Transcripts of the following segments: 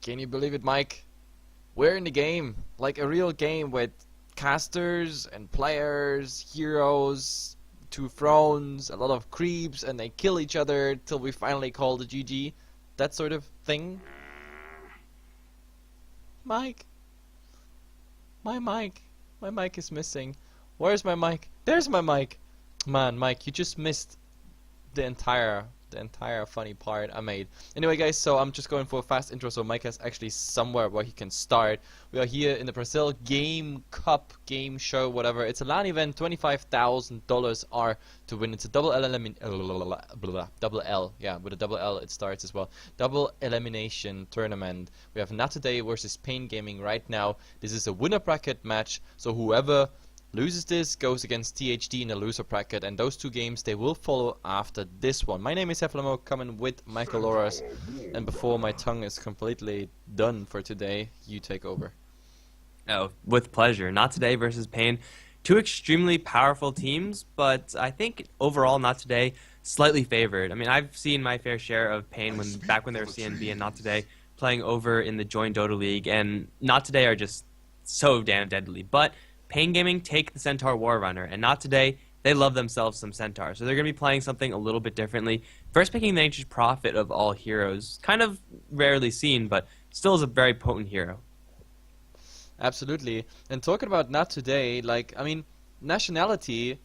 Can you believe it, Mike? We're in the game, like a real game with casters and players, heroes, two thrones, a lot of creeps, and they kill each other till we finally call the GG. That sort of thing. Mike. My mic. My mic is missing. Where's my mic? There's my mic. Man, Mike, you just missed the entire funny part I made. Anyway, guys, so I'm just going for a fast intro so Mike has actually somewhere where he can start. We are here in the Brazil Game Cup game show, whatever. It's a LAN event. $25,000 are to win. It's a double L, yeah, with a double L it starts as well. Double elimination tournament. We have NoT today versus Pain Gaming right now. This is a winner bracket match, so whoever loses this goes against THD in the loser bracket, and those two games they will follow after this one. My name is HeflaTV, coming with Michael Loras, and before my tongue is completely done for today, you take over. Oh, with pleasure. NoT today versus Pain. Two extremely powerful teams, but I think overall NoT today slightly favored. I mean, I've seen my fair share of Pain back when they were CNB and NoT today playing over in the Join Dota League, and NoT today are just so damn deadly. But Pain Gaming take the Centaur War Runner, and NoT today, they love themselves some Centaur. So they're going to be playing something a little bit differently. First picking the Nature's Prophet of all heroes. Kind of rarely seen, but still is a very potent hero. Absolutely. And talking about NoT today, like, I mean, nationality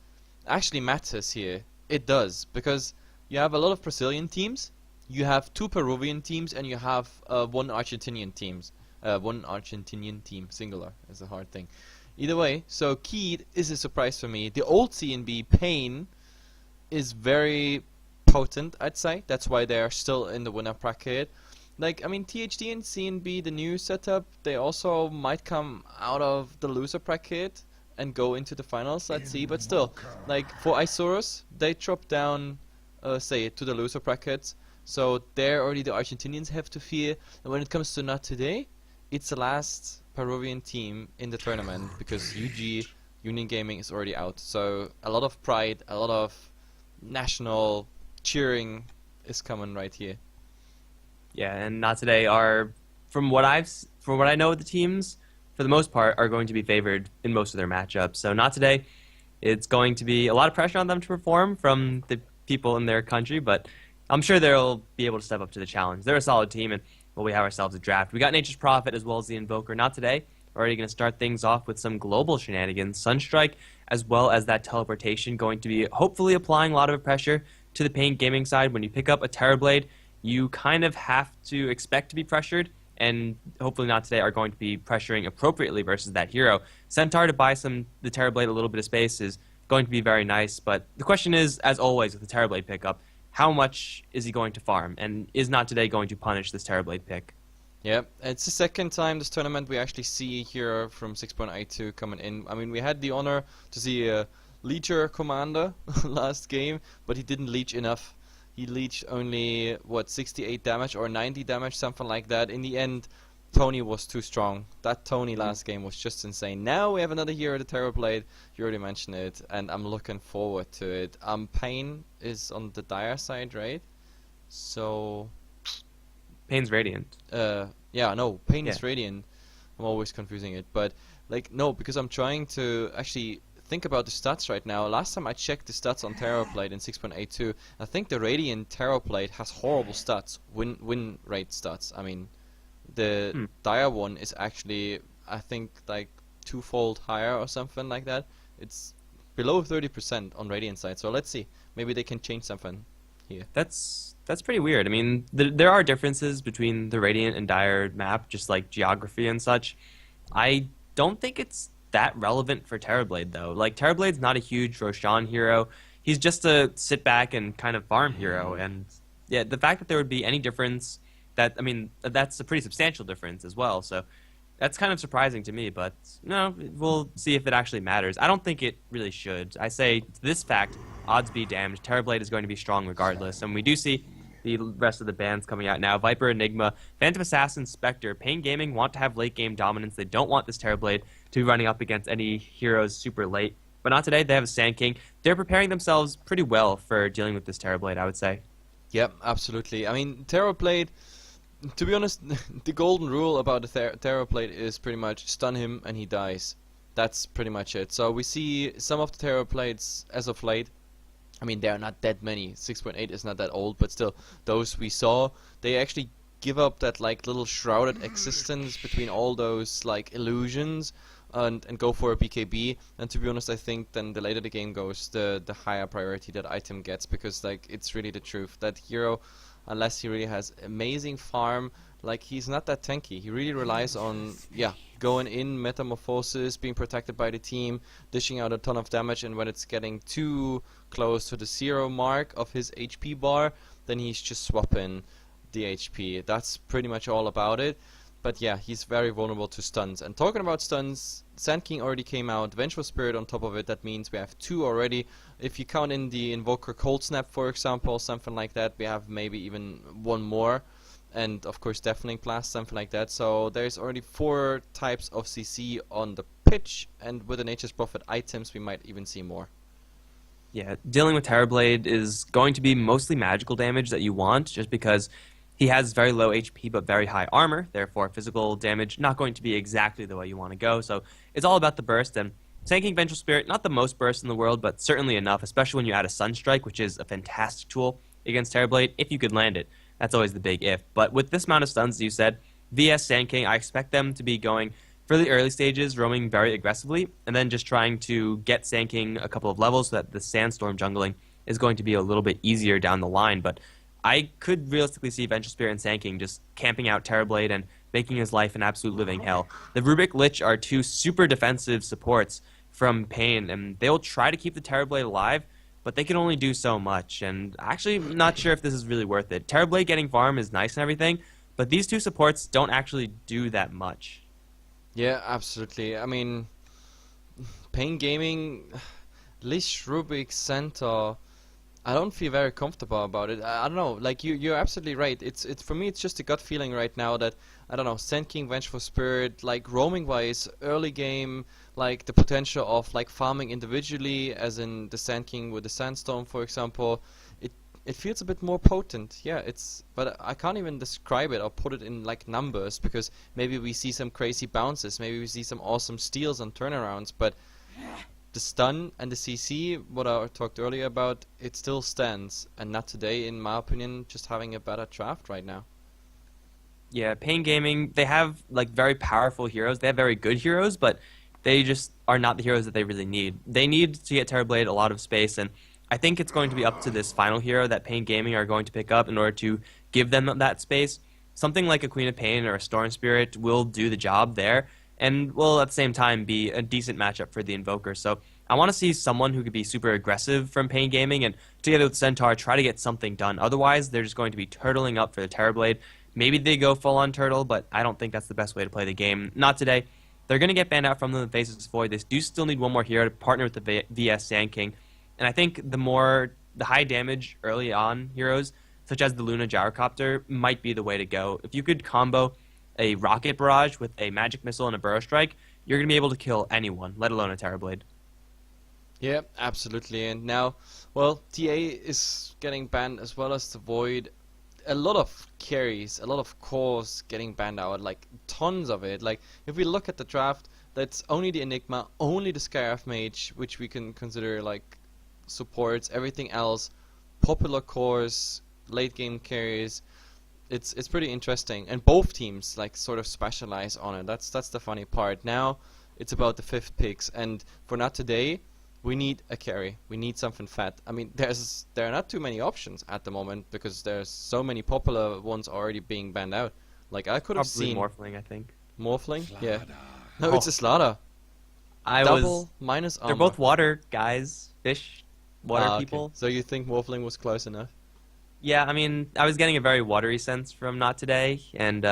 actually matters here. It does, because you have a lot of Brazilian teams, you have two Peruvian teams, and you have one Argentinian teams. One Argentinian team, singular, is a hard thing. Either way, so Keed is a surprise for me. The old CNB Pain is very potent, I'd say. That's why they are still in the winner bracket. Like, I mean, THD and CNB, the new setup, they also might come out of the loser bracket and go into the finals, let's see. But still, like, for Isurus, they drop down, say, to the loser brackets. So there already the Argentinians have to fear. And when it comes to NoT today, it's the last Peruvian team in the tournament because UG, Union Gaming, is already out. So a lot of pride, a lot of national cheering is coming right here. Yeah, and NoT today are, from what I know of the teams, for the most part, are going to be favored in most of their matchups. So NoT today, it's going to be a lot of pressure on them to perform from the people in their country, but I'm sure they'll be able to step up to the challenge. They're a solid team, and well, we have ourselves a draft. We got Nature's Prophet as well as the Invoker. NoT today, we're already going to start things off with some global shenanigans. Sunstrike, as well as that teleportation, going to be hopefully applying a lot of pressure to the Pain Gaming side. When you pick up a Terrorblade, you kind of have to expect to be pressured, and hopefully NoT today are going to be pressuring appropriately versus that hero. Centaur to buy the Terrorblade a little bit of space is going to be very nice, but the question is, as always with the Terrorblade pickup, how much is he going to farm, and is NoT today going to punish this Terrorblade pick? Yeah, it's the second time this tournament we actually see here from 6.82 coming in. I mean, we had the honor to see a Leecher commander last game, but he didn't leech enough. He leeched only, what, 68 damage or 90 damage, something like that. In the end, Tony was too strong. That Tony last game was just insane. Now we have another hero, the Terrorblade. You already mentioned it, and I'm looking forward to it. Pain is on the Dire side, right? So Pain's Radiant. Yeah, no, Pain is Radiant. I'm always confusing it, but like no, because I'm trying to actually think about the stats right now. Last time I checked the stats on Terrorblade in 6.82, I think the Radiant Terrorblade has horrible stats, win rate stats. I mean, the Dire one is actually, I think, like twofold higher or something like that. It's below 30% on Radiant side. So let's see, maybe they can change something here. That's pretty weird. I mean, there are differences between the Radiant and Dire map, just like geography and such. I don't think it's that relevant for Terrorblade, though. Like, Terrorblade's not a huge Roshan hero. He's just a sit back and kind of farm hero. And yeah, the fact that there would be any difference, I mean, that's a pretty substantial difference as well. So that's kind of surprising to me, but no, we'll see if it actually matters. I don't think it really should. I say, this fact, odds be damned, Terrorblade is going to be strong regardless. And we do see the rest of the bands coming out now. Viper, Enigma, Phantom Assassin, Spectre. Pain Gaming want to have late game dominance. They don't want this Terrorblade to be running up against any heroes super late. But not today. They have a Sand King. They're preparing themselves pretty well for dealing with this Terrorblade, I would say. Yep, absolutely. I mean, Terrorblade, To be honest, the golden rule about the Terror Blade is pretty much stun him and he dies. That's pretty much it. So we see some of the Terror Blades as of late. I mean, there are not that many. 6.8 is not that old, but still, those we saw, they actually give up that like little shrouded existence between all those like illusions and go for a BKB. And to be honest, I think then the later the game goes, the higher priority that item gets, because like it's really the truth. That hero, unless he really has amazing farm, like he's not that tanky. He really relies on going in, metamorphosis, being protected by the team, dishing out a ton of damage, and when it's getting too close to the 0 mark of his HP bar, then he's just swapping the HP. That's pretty much all about it. But yeah, he's very vulnerable to stuns. And talking about stuns, Sand King already came out, Vengeful Spirit on top of it. That means we have 2 already. If you count in the Invoker Cold Snap, for example, something like that, we have maybe even 1 more. And of course Deafening Blast, something like that. So there's already 4 types of CC on the pitch, and with the Nature's Prophet items we might even see more. Yeah, dealing with Terrorblade is going to be mostly magical damage that you want, just because he has very low HP but very high armor, therefore physical damage not going to be exactly the way you want to go. So it's all about the burst, and Sand King Vengeful Spirit, not the most burst in the world, but certainly enough, especially when you add a Sunstrike, which is a fantastic tool against Terrorblade, if you could land it. That's always the big if. But with this amount of stuns, as you said, VS Sand King, I expect them to be going for the early stages, roaming very aggressively, and then just trying to get Sand King a couple of levels so that the Sandstorm jungling is going to be a little bit easier down the line. But I could realistically see Vengeful Spirit and Sand King just camping out Terrorblade and making his life an absolute living hell. The Rubik Lich are 2 super defensive supports from Pain, and they'll try to keep the Terrorblade alive, but they can only do so much, and actually I'm not sure if this is really worth it. Terrorblade getting farm is nice and everything, but these 2 supports don't actually do that much. Yeah, absolutely. I mean, Pain Gaming, Lich, Rubik, Centaur, I don't feel very comfortable about it. I don't know, like you're absolutely right. It's for me it's just a gut feeling right now that, I don't know, Sand King, Vengeful Spirit, like roaming wise, early game, like the potential of like farming individually, as in the Sand King with the Sandstorm, for example, it feels a bit more potent. Yeah, but I can't even describe it or put it in like numbers, because maybe we see some crazy bounces, maybe we see some awesome steals and turnarounds, but the stun and the CC, what I talked earlier about, it still stands, and not today, in my opinion, just having a better draft right now. Yeah, Pain Gaming, they have like very powerful heroes. They have very good heroes, but they just are not the heroes that they really need. They need to get Terrorblade a lot of space, and I think it's going to be up to this final hero that Pain Gaming are going to pick up in order to give them that space. Something like a Queen of Pain or a Storm Spirit will do the job there, and will at the same time be a decent matchup for the Invoker. So I want to see someone who could be super aggressive from Pain Gaming, and together with Centaur try to get something done. Otherwise, they're just going to be turtling up for the Terrorblade. Maybe they go full-on turtle, but I don't think that's the best way to play the game. Not today. They're going to get banned out from the Faceless Void. They do still need one more hero to partner with the VS Sand King. And I think the high damage early on heroes, such as the Luna Gyrocopter, might be the way to go. If you could combo a Rocket Barrage with a Magic Missile and a Burrow Strike, you're going to be able to kill anyone, let alone a Terrorblade. Yeah, absolutely. And now, well, TA is getting banned as well as the Void. A lot of carries, a lot of cores getting banned out, like tons of it. Like if we look at the draft, that's only the Enigma, only the Scaraf Mage, which we can consider like supports. Everything else, popular cores, late game carries. It's pretty interesting, and both teams like sort of specialize on it. That's the funny part. Now it's about the 5th picks, and for not today, we need a carry. We need something fat. I mean, there are not too many options at the moment, because there's so many popular ones already being banned out. Like I could have seen Morphling, I think. Morphling, yeah. No, it's a Slaughter. Double minus armor. They're both water guys, fish, water people. Okay. So you think Morphling was close enough? Yeah, I mean, I was getting a very watery sense from Not Today, and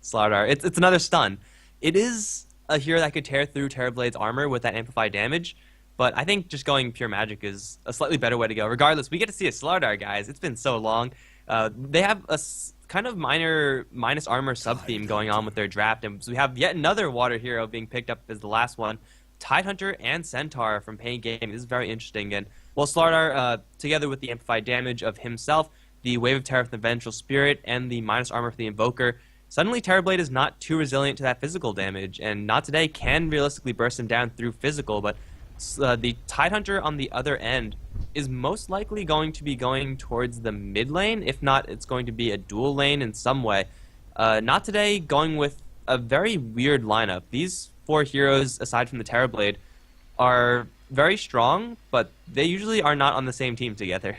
Slardar. It's another stun. It is a hero that could tear through Terrorblade's armor with that amplified damage, but I think just going pure magic is a slightly better way to go. Regardless, we get to see a Slardar, guys. It's been so long. They have a kind of minor minus armor sub-theme going on with their draft, and so we have yet another water hero being picked up as the last one. Tidehunter and Centaur from Pain Gaming. This is very interesting. And well, Slardar, together with the amplified damage of himself, the Wave of Terror from the Vengeful Spirit and the minus armor for the Invoker, suddenly Terrorblade is not too resilient to that physical damage, and Not Today can realistically burst him down through physical, but the Tidehunter on the other end is most likely going to be going towards the mid lane. If not, it's going to be a dual lane in some way. Not Today going with a very weird lineup. These four heroes, aside from the Terrorblade, are very strong, but they usually are not on the same team together.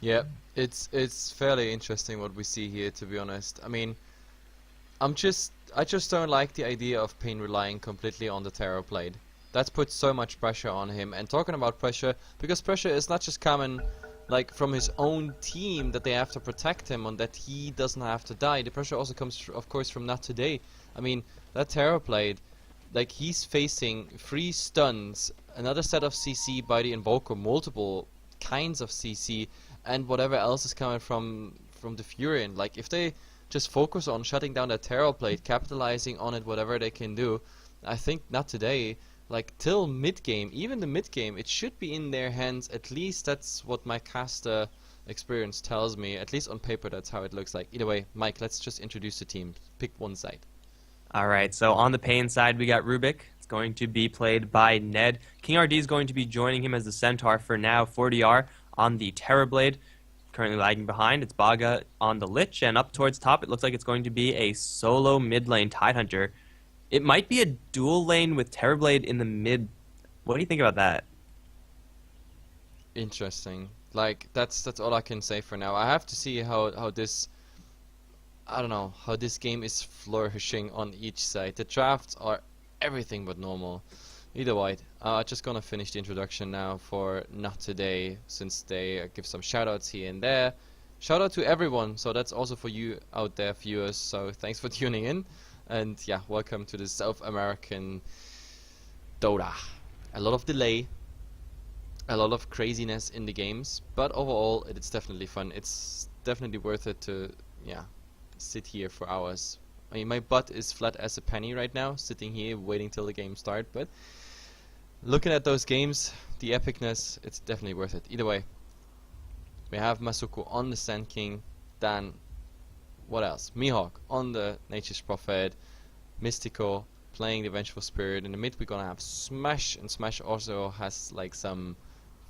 Yeah, it's fairly interesting what we see here, to be honest. I mean, I just don't like the idea of Pain relying completely on the Terrorblade. That's put so much pressure on him. And talking about pressure, because pressure is not just coming like from his own team that they have to protect him and that he doesn't have to die. The pressure also comes, of course, from Not Today. I mean, that Terrorblade, like, he's facing 3 stuns, another set of CC by the Invoker, multiple kinds of CC, and whatever else is coming from the Furion. Like, if they just focus on shutting down that Terrorblade, capitalizing on it, whatever they can do, I think Not Today, like, till mid-game, even the mid-game, it should be in their hands. At least that's what my caster experience tells me. At least on paper, that's how it looks like. Either way, Mike, let's just introduce the team. Pick one side. All right, so on the Pain side, we got Rubik. It's going to be played by Ned. King RD is going to be joining him as the Centaur for now. 4DR on the Terrorblade. Currently lagging behind, it's Baga on the Lich, and up towards top, it looks like it's going to be a solo mid lane Tidehunter. It might be a dual lane with Terrorblade in the mid. What do you think about that? Interesting. Like, that's all I can say for now. I have to see how this, I don't know, how this game is flourishing on each side. The drafts are everything but normal. Either way, just gonna finish the introduction now for Not Today, since they give some shoutouts here and there. Shout out to everyone, so that's also for you out there, viewers. So thanks for tuning in, and yeah, welcome to the South American Dota. A lot of delay, a lot of craziness in the games, but overall it's definitely fun. It's definitely worth it to, yeah, sit here for hours. I mean, my butt is flat as a penny right now, sitting here waiting till the game starts, but looking at those games, the epicness, it's definitely worth it. Either way, we have Masuko on the Sand King, then what else? Mihawk on the Nature's Prophet, Mystico playing the Vengeful Spirit. In the mid we're gonna have Smash, and Smash also has like some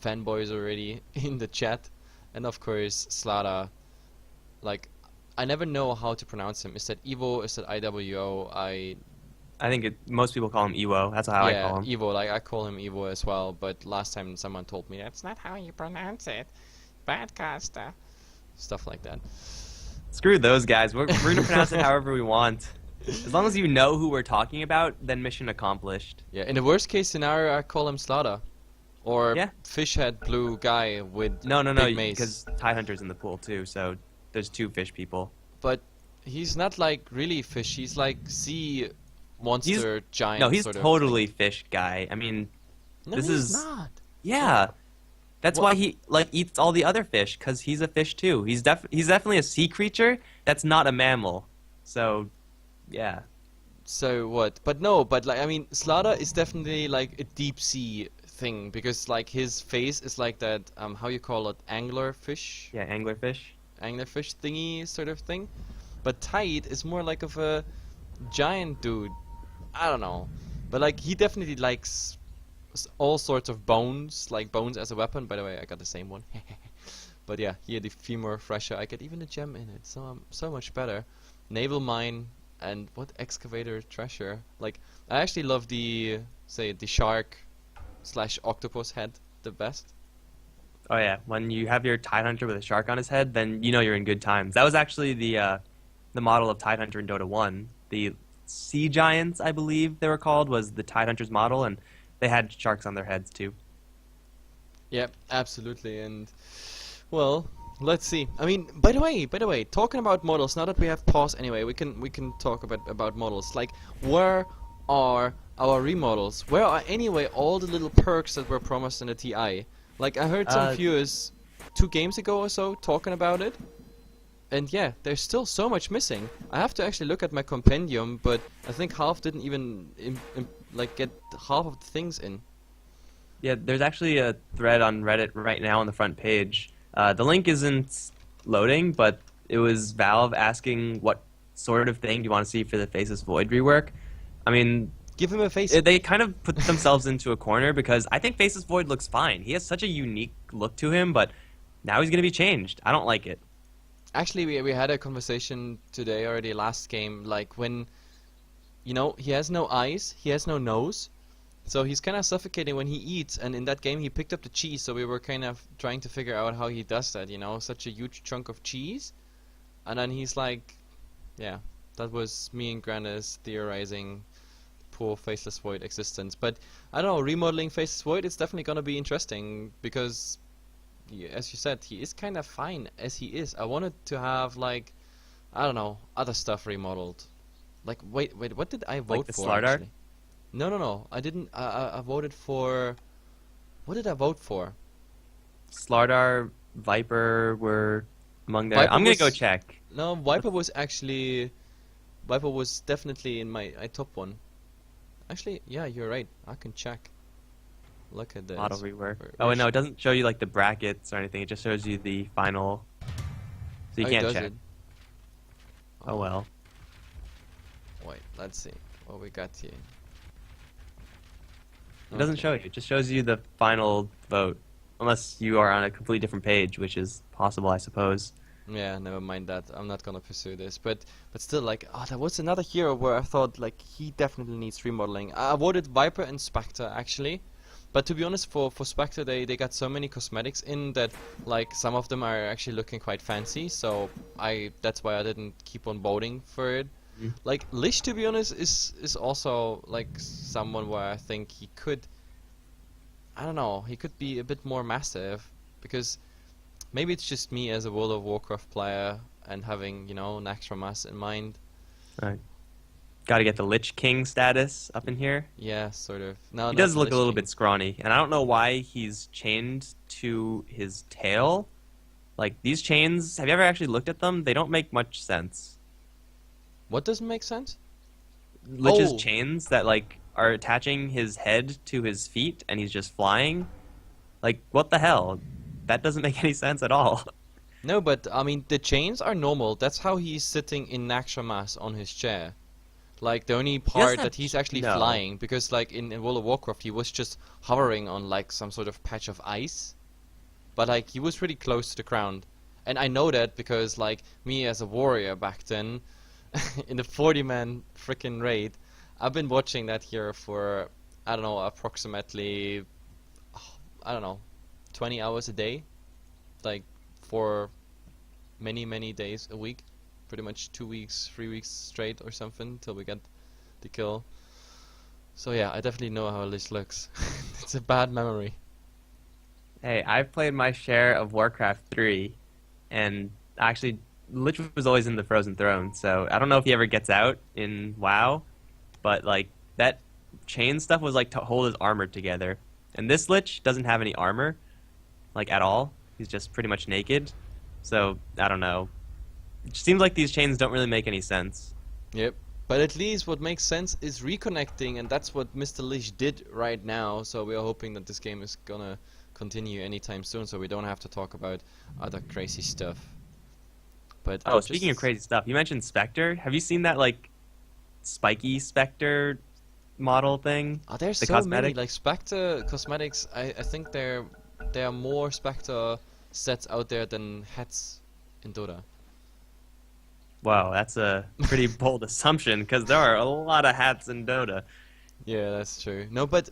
fanboys already in the chat, and of course Slada. Like, I never know how to pronounce him. Is that Evo? Is that IWO? I think most people call him Ewo. That's how I call him. Yeah, Evo. Like, I call him Evo as well. But last time someone told me that's not how you pronounce it. Bad caster. Stuff like that. Screw those guys. We're going to pronounce it however we want. As long as you know who we're talking about, then mission accomplished. Yeah, in the worst case scenario, I call him Slaughter. Or fish head blue guy with no, big mace. Because Tidehunter's in the pool too, so there's 2 fish people. But he's not like really fish. He's like sea monster giant. No, he's sort totally of fish guy. I mean, no, this he's is not. Yeah, that's why he like eats all the other fish, because he's a fish too. He's definitely a sea creature that's not a mammal. So, yeah. So what? But no, but like, I mean, Slaughter is definitely like a deep sea thing, because like his face is like that, how you call it, anglerfish? Yeah, anglerfish. Anglerfish thingy sort of thing. But Tide is more like of a giant dude. I don't know. But like, he definitely likes all sorts of bones, like bones as a weapon. By the way, I got the same one. But yeah, here the femur fresher. I get even a gem in it, so so much better. Naval mine, and what, excavator treasure. Like, I actually love the, say, the shark / octopus head the best. Oh yeah, when you have your Tidehunter with a shark on his head, then you know you're in good times. That was actually the model of Tidehunter in Dota 1. The Sea Giants, I believe they were called, was the Tidehunter's model, and they had sharks on their heads too. Yep, absolutely. And well, let's see. I mean, by the way, talking about models, now that we have pause anyway, we can talk about models. Like, where are our remodels? Where are anyway all the little perks that were promised in the TI? Like, I heard some viewers 2 games ago or so talking about it, and yeah, there's still so much missing. I have to actually look at my compendium, but I think half didn't even like get half of the things in. Yeah, there's actually a thread on Reddit right now on the front page. The link isn't loading, but it was Valve asking what sort of thing do you want to see for the Faceless Void rework. I mean, Give him a face. they kind of put themselves into a corner because I think Faceless Void looks fine. He has such a unique look to him, but now he's going to be changed. I don't like it. Actually, we had a conversation today already, last game, like when, you know, he has no eyes, he has no nose, so he's kind of suffocating when he eats, and in that game he picked up the cheese, so we were kind of trying to figure out how he does that, you know, such a huge chunk of cheese, and then he's like, yeah, that was me and Granis theorizing poor Faceless Void existence. But I don't know, remodeling Faceless Void, it's definitely gonna be interesting because, yeah, as you said, he is kind of fine as he is. I wanted to have, like, I don't know, other stuff remodeled. Like, wait, what did I vote the for? Slardar? Actually? No, I didn't. I voted for. What did I vote for? Slardar, Viper were among there. Viper I'm gonna was- go check. No, Viper was actually. Viper was definitely in my top one. Actually, yeah, you're right. I can check. Look at this. Model rework. Where- Oh, where and no, sh- it doesn't show you like the brackets or anything. It just shows you the final. So you Oh, it can't does check. it? Oh well. Wait, let's see what we got here. It doesn't Okay. show you. It just shows you the final vote. Unless you are on a completely different page, which is possible, I suppose. Yeah, never mind that. I'm not gonna pursue this, but still, like, oh, there was another hero where I thought like he definitely needs remodeling. I voted Viper and Spectre actually, but to be honest, for Spectre they got so many cosmetics in that like some of them are actually looking quite fancy. So that's why I didn't keep on voting for it. Mhm. Like Lish, to be honest, is also like someone where I think he could. I don't know. He could be a bit more massive because. Maybe it's just me as a World of Warcraft player and having, you know, an extra mass in mind. Right. Got to get the Lich King status up in here. Yeah, sort of. No, He not does look Lich a little King. bit scrawny, and I don't know why he's chained to his tail. Like these chains, have you ever actually looked at them? They don't make much sense. What doesn't make sense? Lich's Oh. chains that like are attaching his head to his feet, and he's just flying. Like what the hell? That doesn't make any sense at all. No, but I mean, the chains are normal. That's how he's sitting in extra mass on his chair. Like, the only part have that he's actually no. flying, because like in World of Warcraft he was just hovering on like some sort of patch of ice. But like, he was pretty close to the ground. And I know that because like, me as a warrior back then, in the 40-man frickin' raid, I've been watching that here for, I don't know, approximately, I don't know, 20 hours a day, like for many days a week, pretty much 2 weeks, 3 weeks straight or something till we get the kill. So yeah, I definitely know how Lich looks. It's a bad memory. Hey, I've played my share of Warcraft 3, and actually, Lich was always in the Frozen Throne, so I don't know if he ever gets out in WoW, but like that chain stuff was like to hold his armor together. And this Lich doesn't have any armor, like at all. He's just pretty much naked. So, I don't know. It seems like these chains don't really make any sense. Yep. But at least what makes sense is reconnecting, and that's what Mr. Lich did right now. So we are hoping that this game is gonna continue anytime soon, so we don't have to talk about other crazy stuff. But Oh, speaking of crazy stuff, you mentioned Spectre. Have you seen that like spiky Spectre model thing? oh, there's the so many cosmetic? like Spectre cosmetics. I think there are more Spectre sets out there than hats in Dota. Wow, that's a pretty bold assumption because there are a lot of hats in Dota. Yeah, that's true. No, but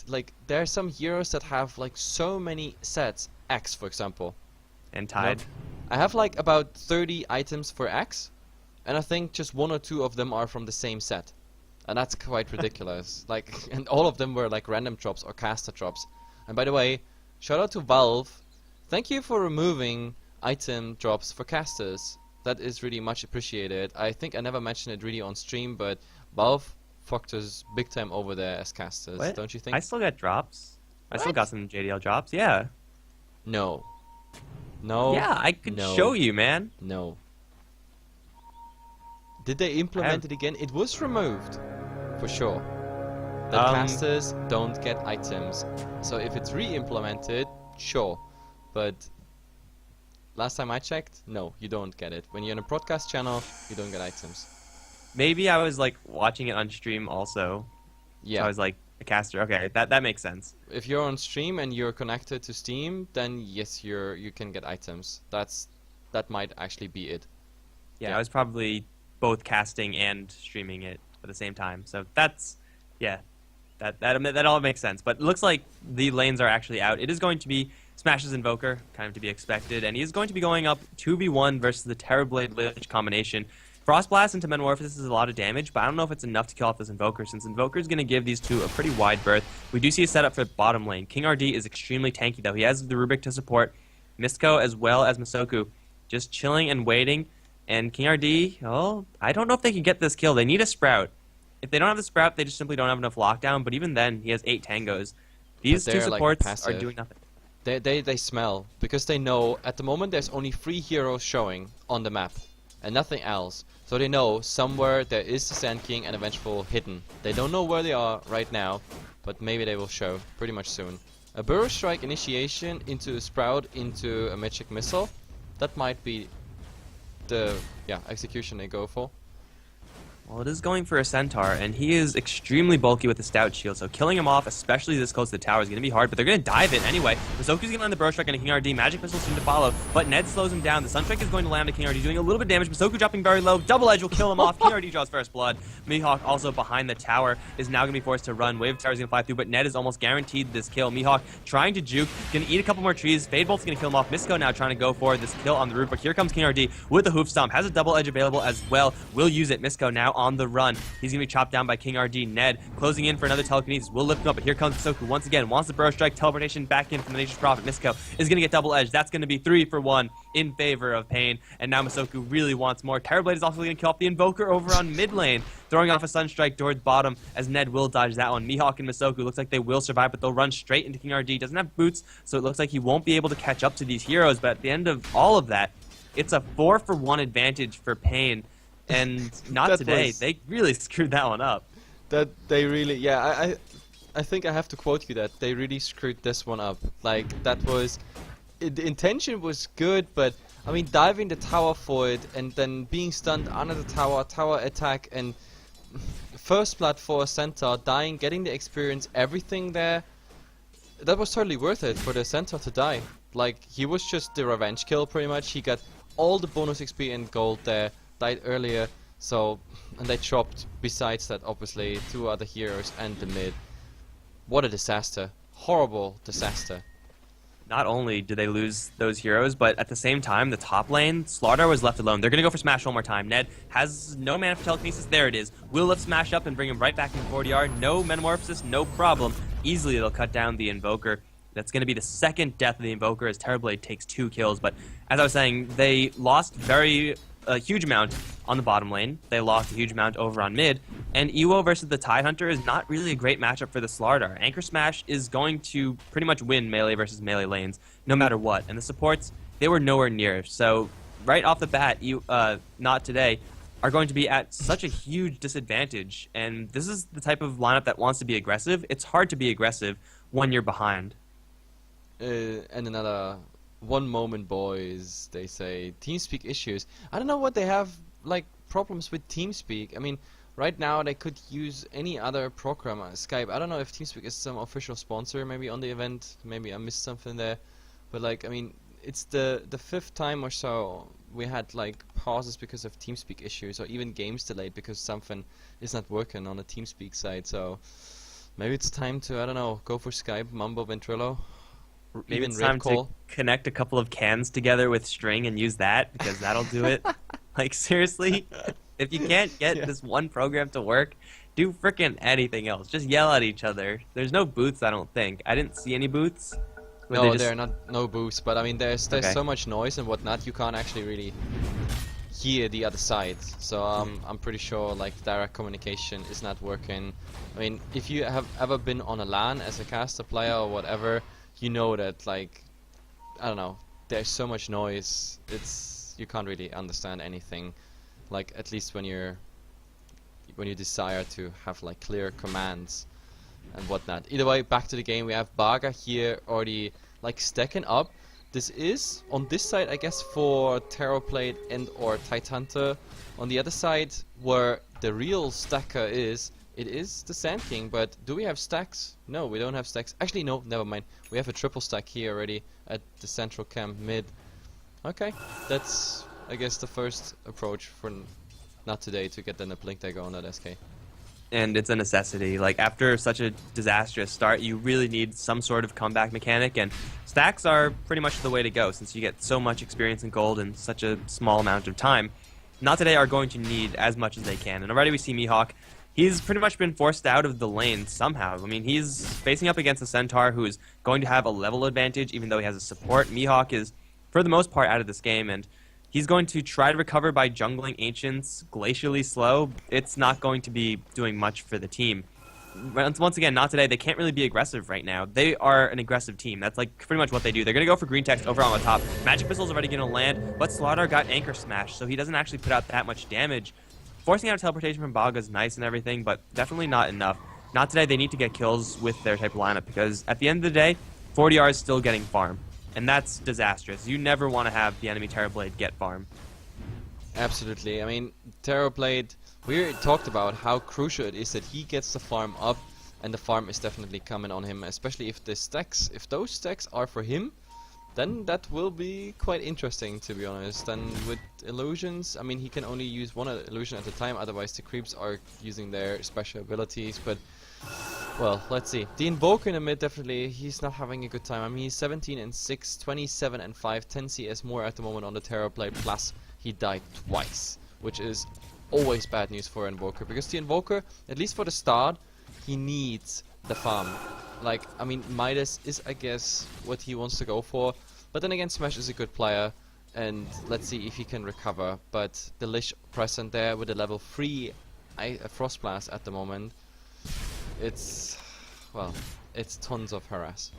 like there are some heroes that have like so many sets. Axe, for example. And Tide. I have like about 30 items for Axe, and I think just one or two of them are from the same set, and that's quite ridiculous. Like, and all of them were like random drops or caster drops. And by the way, shout out to Valve. Thank you for removing item drops for casters. That is really much appreciated. I think I never mentioned it really on stream, but Valve fucked us big time over there as casters, What? don't you think? I still got drops. I still What? got some JDL drops. Yeah. No. No. Yeah, I could no, show you, man. No. Did they implement it again? It was removed, for sure. That casters don't get items. So if it's re-implemented, sure. But last time I checked, no, you don't get it. When you're in a broadcast channel, you don't get items. Maybe I was like watching it on stream also. So I Yeah. was like a caster. Okay, that makes sense. If you're on stream and you're connected to Steam, then yes, you can get items. That might actually be it. Yeah, Yeah. I was probably both casting and streaming it at the same time. So that's yeah, that all makes sense. But it looks like the lanes are actually out. It is going to be Smash's Invoker, kind of to be expected, and he is going to be going up 2v1 versus the Terrorblade Lich combination. Frostblast into Metamorphosis is a lot of damage, but I don't know if it's enough to kill off this Invoker, since Invoker is going to give these two a pretty wide berth. We do see a setup for bottom lane. King RD is extremely tanky, though. He has the Rubik to support. Mistco as well as Masoku just chilling and waiting. And King RD, oh, I don't know if they can get this kill. They need a Sprout. If they don't have the Sprout, they just simply don't have enough lockdown, but even then, he has 8 tangos. These two supports like are doing nothing. They smell, because they know at the moment there's only 3 heroes showing on the map and nothing else. So they know somewhere there is the Sand King and a Vengeful hidden. They don't know where they are right now, but maybe they will show pretty much soon. A Burrow Strike initiation into a Sprout into a Magic Missile, that might be the execution they go for. Well, it is going for a Centaur, and he is extremely bulky with the Stout Shield, so killing him off, especially this close to the tower, is going to be hard, but they're going to dive it anyway. Masoku's going to land the Burrow Strike on King RD, Magic Missile soon to follow, but Ned slows him down. The Sunstrike is going to land to King RD, doing a little bit of damage. Masoku dropping very low, Double Edge will kill him off. King RD draws first blood. Mihawk also behind the tower is now going to be forced to run. Wave of Tower is going to fly through, but Ned is almost guaranteed this kill. Mihawk trying to juke, going to eat a couple more trees. Fade Bolt's going to kill him off. Misco now trying to go for this kill on the roof, but here comes King RD with the Hoof Stomp, has a Double Edge available as well, will use it. Misco now on the run. He's going to be chopped down by King RD. Ned closing in for another telekinesis. Will lift him up, but here comes Soku once again. Wants the Burrow Strike. Teleportation back in from the Nature's Prophet. Misco is going to get Double Edge. That's going to be 3 for 1 in favor of Pain. And now Masoku really wants more. Terrorblade is also going to kill off the Invoker over on mid lane, throwing off a Sunstrike towards bottom as Ned will dodge that one. Mihawk and Masoku looks like they will survive, but they'll run straight into King RD. Doesn't have boots, so it looks like he won't be able to catch up to these heroes. But at the end of all of that, it's a 4 for 1 advantage for Pain. And not today. They really screwed that one up. That they really, I think I have to quote you that they really screwed this one up. Like, that was, the intention was good, but I mean, diving the tower for it and then being stunned under the tower attack, and first blood for a Centaur, dying, getting the experience, everything there, that was totally worth it for the Centaur to die. Like, he was just the revenge kill pretty much. He got all the bonus XP and gold there, died earlier. So, and they dropped, besides that, obviously, 2 other heroes and the mid. What a disaster. Horrible disaster. Not only did they lose those heroes, but at the same time, the top lane, Slardar was left alone. They're going to go for Smash one more time. Ned has no mana for telekinesis. There it is. Will lift Smash up and bring him right back in 40R. No Metamorphosis, no problem. Easily they'll cut down the Invoker. That's going to be the second death of the Invoker as Terrorblade takes 2 kills. But as I was saying, they lost a huge amount on the bottom lane. They lost a huge amount over on mid. And Ewo versus the Tidehunter is not really a great matchup for the Slardar. Anchor Smash is going to pretty much win melee versus melee lanes, no matter what. And the supports, they were nowhere near. So right off the bat, NoT today are going to be at such a huge disadvantage. And this is the type of lineup that wants to be aggressive. It's hard to be aggressive when you're behind. And another one moment, boys, they say TeamSpeak issues. I don't know what they have, like, problems with TeamSpeak. I mean, right now they could use any other program, Skype. I don't know if TeamSpeak is some official sponsor maybe on the event. Maybe I missed something there. But, like, I mean, it's the 5th time or so we had, like, pauses because of TeamSpeak issues, or even games delayed because something is not working on the TeamSpeak side. So maybe it's time to, I don't know, go for Skype, Mumbo, Ventrilo. Maybe it's time to connect a couple of cans together with string and use that, because that'll do it. Like, seriously, if you can't get this one program to work, do frickin' anything else. Just yell at each other. There's no booths, I don't think. I didn't see any booths. No, there are no booths, but I mean, there's so much noise and whatnot, you can't actually really hear the other side. So I'm pretty sure, like, direct communication is not working. I mean, if you have ever been on a LAN as a caster player or whatever, you know that, like, I don't know, there's so much noise, you can't really understand anything, like, at least when you desire to have, like, clear commands and whatnot. Either way, back to the game, we have Baga here already, like, stacking up this is on this side, I guess, for Terrorblade and or Tidehunter. On the other side, where the real stacker is, it is the Sand King. But do we have stacks? No, we don't have stacks. Actually, no, never mind. We have a triple stack here already at the central camp mid. Okay, that's, I guess, the first approach for not today to get then a Blink Dagger on that SK. And it's a necessity. Like, after such a disastrous start, you really need some sort of comeback mechanic, and stacks are pretty much the way to go since you get so much experience in gold in such a small amount of time. Not today are going to need as much as they can, and already we see Mihawk. He's pretty much been forced out of the lane somehow. I mean, he's facing up against a Centaur who is going to have a level advantage even though he has a support. Mihawk is, for the most part, out of this game, and he's going to try to recover by jungling Ancients glacially slow. It's not going to be doing much for the team. Once again, not today. They can't really be aggressive right now. They are an aggressive team. That's like pretty much what they do. They're going to go for green text over on the top. Magic Pistol's already going to land, but Slaughter got Anchor Smash, so he doesn't actually put out that much damage. Forcing out a teleportation from Baga is nice and everything, but definitely not enough. Not today. They need to get kills with their type of lineup because at the end of the day, 40R is still getting farm. And that's disastrous. You never want to have the enemy Terrorblade get farm. Absolutely. I mean, Terrorblade, we already talked about how crucial it is that he gets the farm up, and the farm is definitely coming on him, especially if the stacks, if those stacks are for him, then that will be quite interesting, to be honest. And with illusions, I mean, he can only use one illusion at a time, otherwise the creeps are using their special abilities, but well, let's see. The Invoker in the mid, definitely, he's not having a good time. I mean, he's 17 and 6, 27 and 5, 10 CS more at the moment on the Terrorblade, plus he died twice, which is always bad news for Invoker, because the Invoker, at least for the start, he needs the farm. Like, I mean, Midas is, I guess, what he wants to go for, but then again, Smash is a good player, and let's see if he can recover. But the Lich present there with a level 3 Frost Blast at the moment, it's, well, it's tons of harass.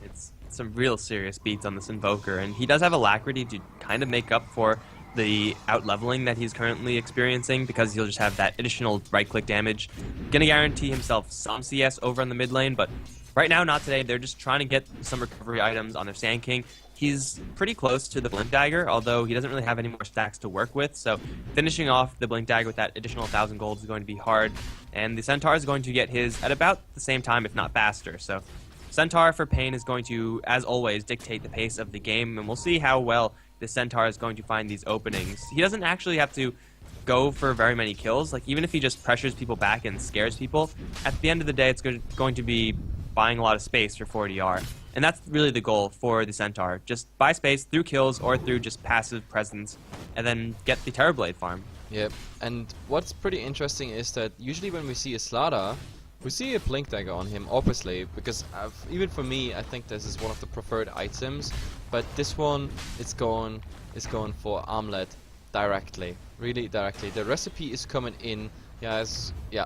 It's some real serious beats on this Invoker, and he does have Alacrity to kind of make up for the out-leveling that he's currently experiencing, because he'll just have that additional right-click damage. Gonna guarantee himself some CS over on the mid lane, but right now, not today. They're just trying to get some recovery items on their Sand King. He's pretty close to the Blink Dagger, although he doesn't really have any more stacks to work with, so finishing off the Blink Dagger with that additional 1,000 gold is going to be hard, and the Centaur is going to get his at about the same time, if not faster. So Centaur for Pain is going to, as always, dictate the pace of the game, and we'll see how well the Centaur is going to find these openings. He doesn't actually have to go for very many kills. Like, even if he just pressures people back and scares people, at the end of the day, it's going to be buying a lot of space for 40R. And that's really the goal for the Centaur. Just buy space through kills or through just passive presence, and then get the Terrorblade farm. Yep, and what's pretty interesting is that usually when we see a Slaughter, we see a Blink Dagger on him, obviously, because even for me, I think this is one of the preferred items. But this one, it's going for Armlet directly, really directly. The recipe is coming in. He has, yeah,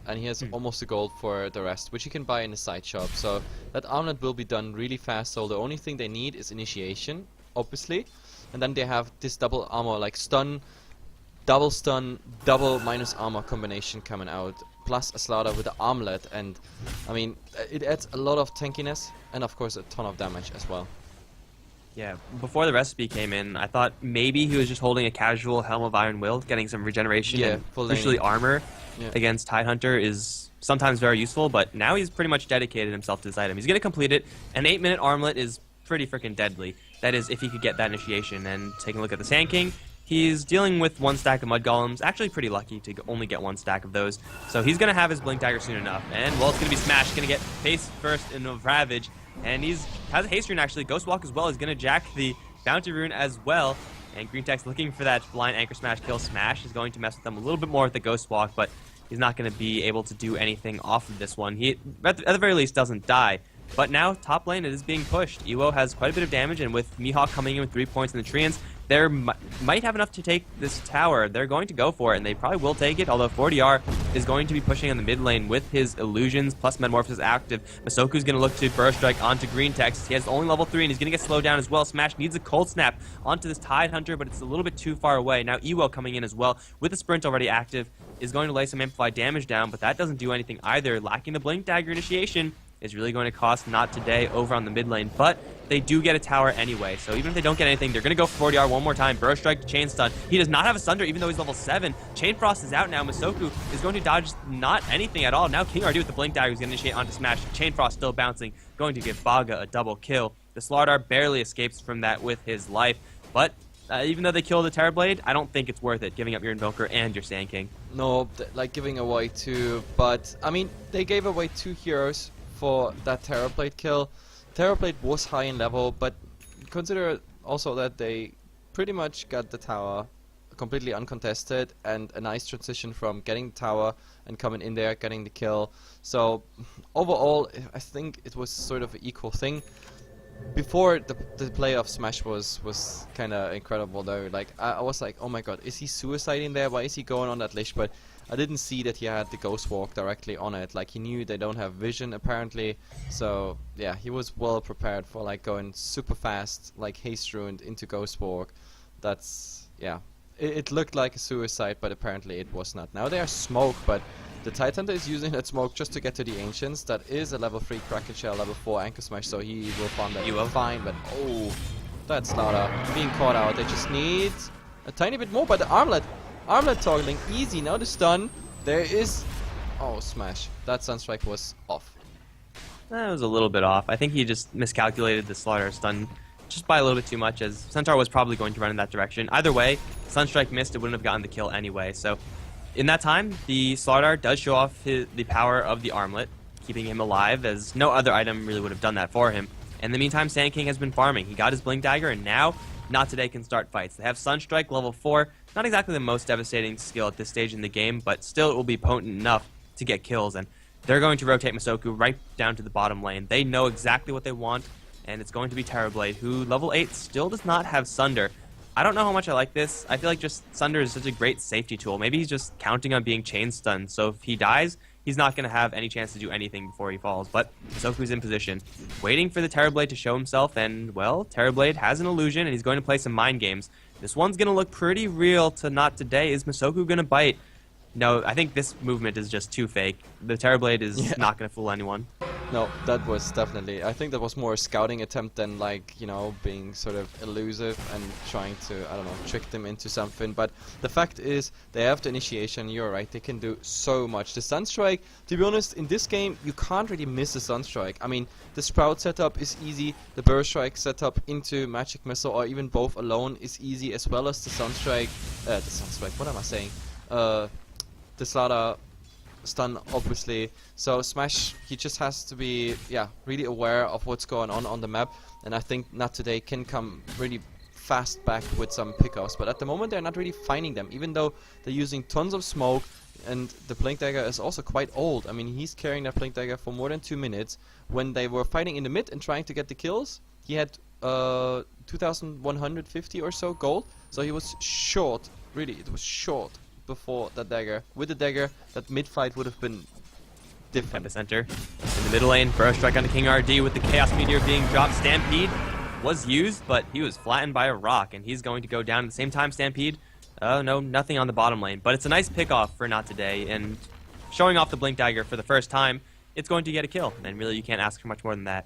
and he has almost a gold for the rest, which you can buy in the side shop. So that Armlet will be done really fast. So the only thing they need is initiation, obviously, and then they have this double armor, like stun, double minus armor combination coming out, plus a Slaughter with the Armlet, and I mean, it adds a lot of tankiness and of course a ton of damage as well. Yeah, before the recipe came in, I thought maybe he was just holding a casual Helm of Iron Will, getting some regeneration, and usually armor against Tidehunter is sometimes very useful, but now he's pretty much dedicated himself to this item. He's going to complete it. An 8-minute Armlet is pretty freaking deadly. That is, if he could get that initiation. And taking a look at the Sand King, he's dealing with one stack of Mud Golems, actually pretty lucky to only get one stack of those. So he's going to have his Blink Dagger soon enough. And, well, it's going to be Smash, going to get face first in Ravage. And he's has a haste rune, actually. Ghost Walk as well. He's going to jack the Bounty Rune as well. And Green Tech's looking for that blind Anchor Smash kill. Smash is going to mess with them a little bit more with the Ghost Walk, but he's not going to be able to do anything off of this one. He, at the very least, doesn't die. But now, top lane, it is being pushed. Ewo has quite a bit of damage, and with Mihawk coming in with 3 points in the Treants, they might have enough to take this tower. They're going to go for it, and they probably will take it, although 40R is going to be pushing in the mid lane with his illusions, plus Metamorphosis active. Masoku's going to look to Burst Strike onto Green Text. He has only level 3, and he's going to get slowed down as well. Smash needs a Cold Snap onto this Tidehunter, but it's a little bit too far away. Now Ewo coming in as well, with the Sprint already active, is going to lay some amplified damage down, but that doesn't do anything either. Lacking the Blink Dagger initiation, is really going to cost Not Today over on the mid lane, but they do get a tower anyway, so even if they don't get anything, they're going to go for 40R one more time. Burrow Strike to Chain Stun. He does not have a Sunder, even though he's level 7. Chain Frost is out now. Masoku is going to dodge not anything at all. Now King RD with the Blink Dagger is going to initiate onto Smash. Chain Frost still bouncing, going to give Baga a double kill. The Slardar barely escapes from that with his life, but even though they kill the Terrorblade, I don't think it's worth it, giving up your Invoker and your Sand King. No, like giving away 2, but I mean, they gave away 2 heroes for that Terrorblade kill. Terrorblade was high in level, but consider also that they pretty much got the tower completely uncontested, and a nice transition from getting the tower and coming in there, getting the kill. So overall, I think it was sort of an equal thing. Before the play of Smash was kind of incredible though. Like I was like, oh my god, is he suiciding there? Why is he going on that ledge? But I didn't see that he had the Ghost Walk directly on it. Like he knew they don't have vision apparently. So yeah, he was well prepared for like going super fast, like haste ruined into Ghost Walk. That's yeah. It looked like a suicide, but apparently it was not. Now they are smoke, but the Titan is using that smoke just to get to the Ancients. That is a level 3 Kraken Shell, level 4 Anchor Smash, so he will farm that fine. But oh, that's Slaughter being caught out. They just need a tiny bit more, but the Armlet toggling easy. Now the stun. There is Smash. That Sunstrike was off. That was a little bit off. I think he just miscalculated the Slaughter stun just by a little bit too much, as Centaur was probably going to run in that direction. Either way, Sunstrike missed, it wouldn't have gotten the kill anyway. So in that time, the Slardar does show off the power of the Armlet, keeping him alive, as no other item really would have done that for him. In the meantime, Sand King has been farming. He got his Blink Dagger, and now Not Today can start fights. They have Sunstrike, level 4. Not exactly the most devastating skill at this stage in the game, but still it will be potent enough to get kills. And they're going to rotate Masoku right down to the bottom lane. They know exactly what they want, and it's going to be Terrorblade, who level 8 still does not have Sunder. I don't know how much I like this. I feel like just Sunder is such a great safety tool. Maybe he's just counting on being chain stunned, so if he dies, he's not going to have any chance to do anything before he falls. But Masoku's in position, waiting for the Terrorblade to show himself, and, well, Terrorblade has an illusion, and he's going to play some mind games. This one's going to look pretty real to Not Today. Is Masoku going to bite? No, I think this movement is just too fake. The Terrorblade is not going to fool anyone. No, that was definitely, I think that was more a scouting attempt than like, you know, being sort of elusive and trying to, I don't know, trick them into something. But the fact is, they have the initiation, you're right, they can do so much. The Sunstrike, to be honest, in this game, you can't really miss a Sunstrike. I mean, the Sprout setup is easy, the Burst Strike setup into Magic Missile, or even both alone, is easy, as well as the Sunstrike, what am I saying? The Slaughter stun, obviously. So Smash, he just has to be really aware of what's going on the map, and I think Not Today can come really fast back with some pickups, but at the moment they're not really finding them, even though they're using tons of smoke, and the Blink Dagger is also quite old. I mean, he's carrying that Blink Dagger for more than 2 minutes. When they were fighting in the mid and trying to get the kills, he had 2,150 or so gold, so he was short, really, it was short before that dagger. With the dagger, that mid-fight would have been different. Epicenter in the middle lane. Burrow Strike onto King RD with the Chaos Meteor being dropped. Stampede was used, but he was flattened by a rock, and he's going to go down at the same time. Stampede, no, nothing on the bottom lane. But it's a nice pick-off for Not Today, and showing off the Blink Dagger for the first time, it's going to get a kill, and really you can't ask for much more than that.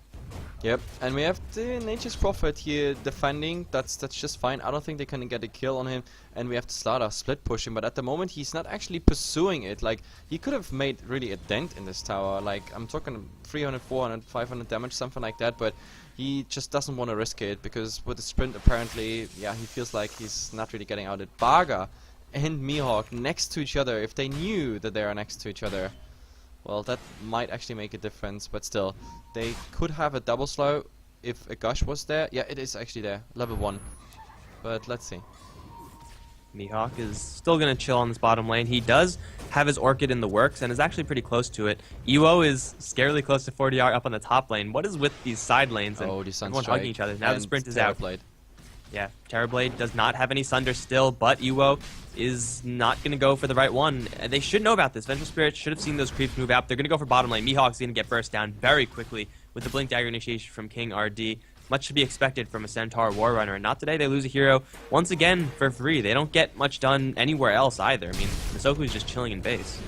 Yep, and we have the Nature's Prophet here defending. That's just fine. I don't think they can get a kill on him. And we have the Slaughter split pushing, but at the moment he's not actually pursuing it. Like, he could have made really a dent in this tower. Like, I'm talking 300, 400, 500 damage, something like that, but he just doesn't want to risk it, because with the sprint apparently, he feels like he's not really getting out. It Baga and Mihawk next to each other. If they knew that they are next to each other, well, that might actually make a difference, but still, they could have a double slow if a Gush was there. Yeah, it is actually there, level 1. But let's see. Mihawk is still going to chill on this bottom lane. He does have his Orchid in the works and is actually pretty close to it. Ewo is scarily close to 40R up on the top lane. What is with these side lanes and everyone hugging each other? Now the sprint is out. Yeah, Terrorblade does not have any Sunder still, but Ewo is not going to go for the right one. They should know about this. Vengeful Spirit should have seen those creeps move out. They're going to go for bottom lane. Mihawk's going to get burst down very quickly with the Blink Dagger initiation from King RD. Much to be expected from a Centaur War Runner. And Not Today, they lose a hero once again for free. They don't get much done anywhere else either. I mean, Masoku's just chilling in base.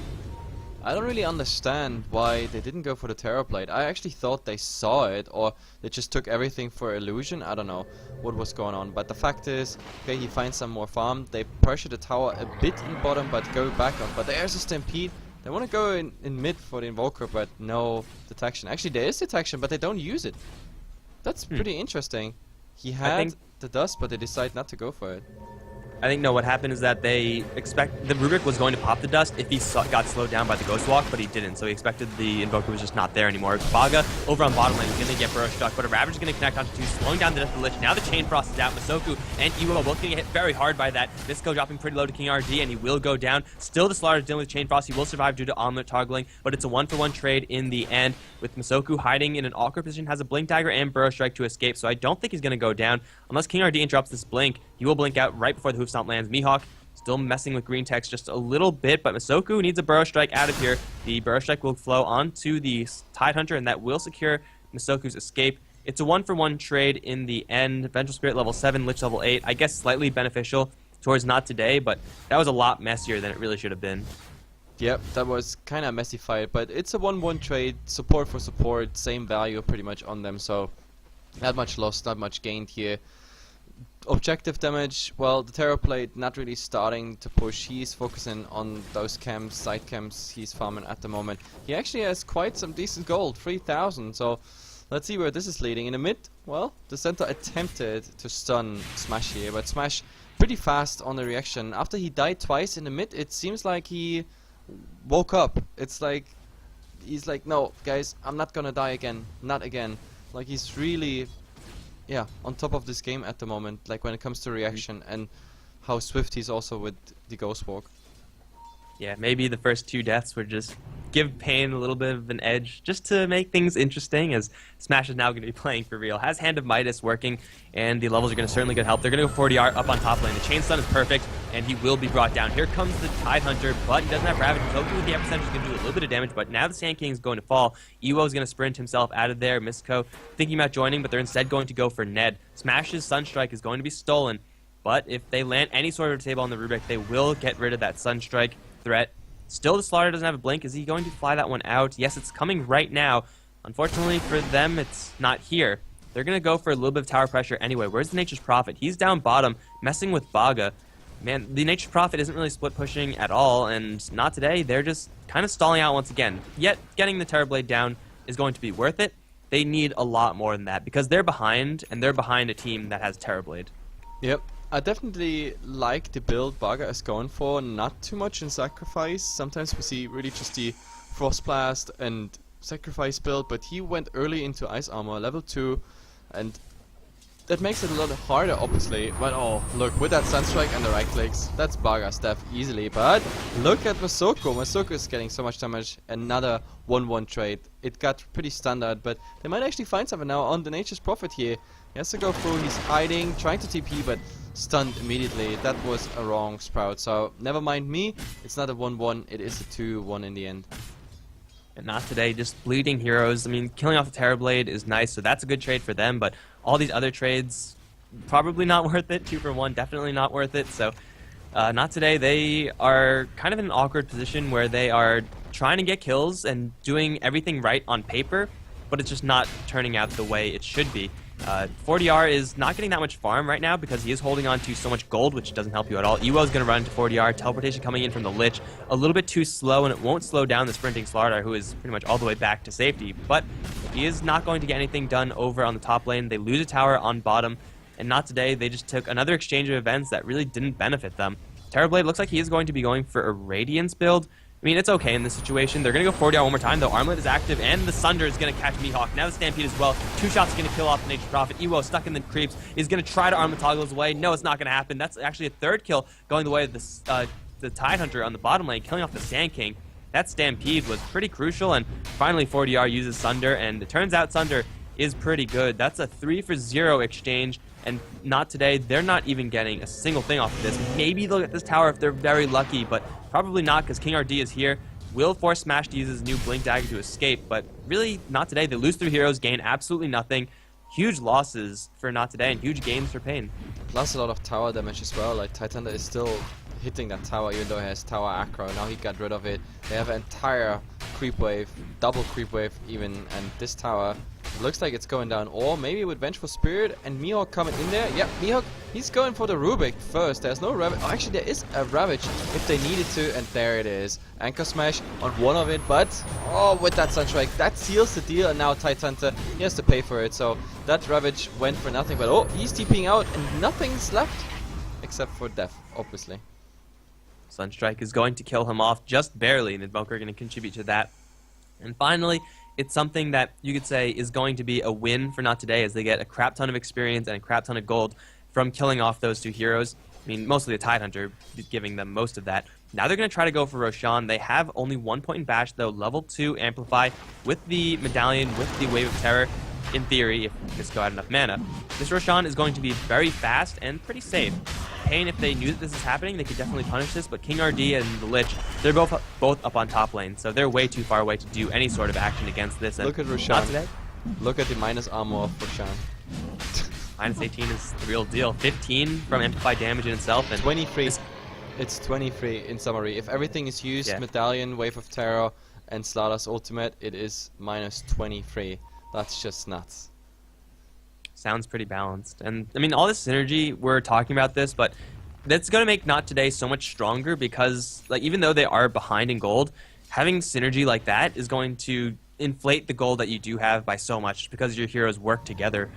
I don't really understand why they didn't go for the Terrorblade. I actually thought they saw it, or they just took everything for illusion. I don't know what was going on. But the fact is, okay, he finds some more farm. They pressure the tower a bit in bottom, but go back up. But there's a Stampede. They want to go in mid for the Invoker, but no detection. Actually, there is detection, but they don't use it. That's pretty interesting. He had the dust, but they decide not to go for it. I think, no, what happened is that they expect the Rubik was going to pop the dust if he got slowed down by the Ghost Walk, but he didn't, so he expected the Invoker was just not there anymore. Baga over on bottom lane is going to get Burrow stuck, but a Ravage is going to connect onto 2, slowing down the death of the Lich. Now the Chain Frost is out. Masoku and Iwo both going to get hit very hard by that. Nisco dropping pretty low to King RD, and he will go down. Still the Slaughter is dealing with Chain Frost. He will survive due to Omelet toggling, but it's a 1-for-1 trade in the end, with Masoku hiding in an awkward position, has a Blink Dagger and Burrow Strike to escape, so I don't think he's going to go down. Unless King RD interrupts this Blink, he will blink out right before the Hoof Stomp lands. Mihawk still messing with green text just a little bit, but Masoku needs a Burrow Strike out of here. The Burrow Strike will flow onto the Tidehunter, and that will secure Masoku's escape. It's a 1-for-1 trade in the end. Vengeful Spirit level 7, Lich level 8. I guess slightly beneficial towards Not Today, but that was a lot messier than it really should have been. Yep, that was kind of a messy fight, but it's a 1-1 trade, support for support, same value pretty much on them, so not much lost, not much gained here. Objective damage, well, the Terrorblade not really starting to push. He's focusing on those camps, side camps he's farming at the moment. He actually has quite some decent gold, 3,000, so let's see where this is leading. In the mid, well, the center attempted to stun Smash here, but Smash pretty fast on the reaction. After he died twice in the mid, it seems like he woke up. It's like, he's like, no, guys, I'm not gonna die again, not again. Like, he's really, yeah, on top of this game at the moment, like when it comes to reaction and how swift he's also with the Ghost Walk. Yeah, maybe the first 2 deaths would just give Pain a little bit of an edge, just to make things interesting, as Smash is now going to be playing for real. Has Hand of Midas working, and the levels are going to certainly get help. They're going to go 40R up on top lane. The Chain Stun is perfect, and he will be brought down. Here comes the Tidehunter, but he doesn't have Ravage. Toku with the epicenter is going to do a little bit of damage, but now the Sand King is going to fall. Iwo is going to sprint himself out of there. Misco thinking about joining, but they're instead going to go for Ned. Smash's Sunstrike is going to be stolen, but if they land any sort of table on the Rubik, they will get rid of that Sunstrike threat. Still, the Slaughter doesn't have a blink. Is he going to fly that one out? Yes, it's coming right now. Unfortunately for them, it's not here. They're going to go for a little bit of tower pressure anyway. Where's the Nature's Prophet? He's down bottom, messing with Baga. Man, the Nature's Prophet isn't really split pushing at all, and not today. They're just kind of stalling out once again. Yet, getting the Terrorblade down is going to be worth it. They need a lot more than that, because they're behind, and they're behind a team that has Terrorblade. Yep. I definitely like the build Baga is going for, not too much in Sacrifice. Sometimes we see really just the Frost Blast and Sacrifice build, but he went early into Ice Armor, level 2, and that makes it a lot harder, obviously. But oh, look, with that Sunstrike and the right clicks, that's Baga's death easily. But look at Masoko. Masoko is getting so much damage. Another 1-1 trade. It got pretty standard, but they might actually find something now on the Nature's Prophet here. He has to go through, he's hiding, trying to TP, but stunned immediately. That was a wrong Sprout, so never mind me. It's not a 1-1, it is a 2-1 in the end. And not today, just bleeding heroes. I mean, killing off the Terrorblade is nice, so that's a good trade for them, but all these other trades, probably not worth it. 2-for-1, definitely not worth it, so not today. They are kind of in an awkward position where they are trying to get kills and doing everything right on paper, but it's just not turning out the way it should be. 40R is not getting that much farm right now because he is holding on to so much gold, which doesn't help you at all. Iwo is going to run into 40R. Teleportation coming in from the Lich. A little bit too slow, and it won't slow down the sprinting Slardar, who is pretty much all the way back to safety. But he is not going to get anything done over on the top lane. They lose a tower on bottom, and not today. They just took another exchange of events that really didn't benefit them. Terrorblade looks like he is going to be going for a Radiance build. I mean, it's okay in this situation. They're going to go 40R one more time, though. Armlet is active, and the Sunder is going to catch Mihawk. Now the Stampede as well. 2 shots are going to kill off the Nature's Prophet. Iwo, stuck in the creeps, is going to try to Armlet toggle his way. No, it's not going to happen. That's actually a 3rd kill going the way of the Tidehunter on the bottom lane, killing off the Sand King. That Stampede was pretty crucial, and finally 40R uses Sunder, and it turns out Sunder is pretty good. That's a 3-for-0 exchange, and not today. They're not even getting a single thing off of this. Maybe they'll get this tower if they're very lucky, but probably not, because King RD is here. Will force Smash to use his new Blink Dagger to escape, but really not today. They lose 3 heroes, gain absolutely nothing. huge losses for Not Today and huge gains for Pain. Plus a lot of tower damage as well. Like Titanda is still hitting that tower even though he has tower aggro. Now he got rid of it. They have an entire creep wave, double creep wave even, and this tower looks like it's going down. Or maybe with Vengeful Spirit and Mihawk coming in there. Yep, Mihawk, he's going for the Rubik first. There's no Ravage. Oh, actually there is a Ravage if they needed to, and there it is. Anchor Smash on one of it, but oh, with that Sunstrike, that seals the deal, and now Titanta, he has to pay for it. So that Ravage went for nothing, but oh, he's TPing out and nothing's left except for death, obviously. Sunstrike is going to kill him off just barely, and Invoker going to contribute to that. And finally, it's something that you could say is going to be a win for Not Today, as they get a crap ton of experience and a crap ton of gold from killing off those two heroes. I mean, mostly the Tidehunter giving them most of that. Now they're going to try to go for Roshan. They have only 1 point in Bash, though. Level 2 Amplify with the Medallion, with the Wave of Terror. In theory, if Nisco had enough mana, this Roshan is going to be very fast and pretty safe. Pain, if they knew that this is happening, they could definitely punish this, but King RD and the Lich, they're both up on top lane, so they're way too far away to do any sort of action against this. And look at Roshan. Look at the minus armor of Roshan. Minus 18 is the real deal. 15 from amplified damage in itself, and 23. It's 23 in summary. If everything is used, yeah. Medallion, Wave of Terror, and Slaughter's ultimate, it is minus 23. That's just nuts. Sounds pretty balanced. And I mean, all this synergy, we're talking about this, but that's going to make Not Today so much stronger, because like even though they are behind in gold, having synergy like that is going to inflate the gold that you do have by so much, because your heroes work together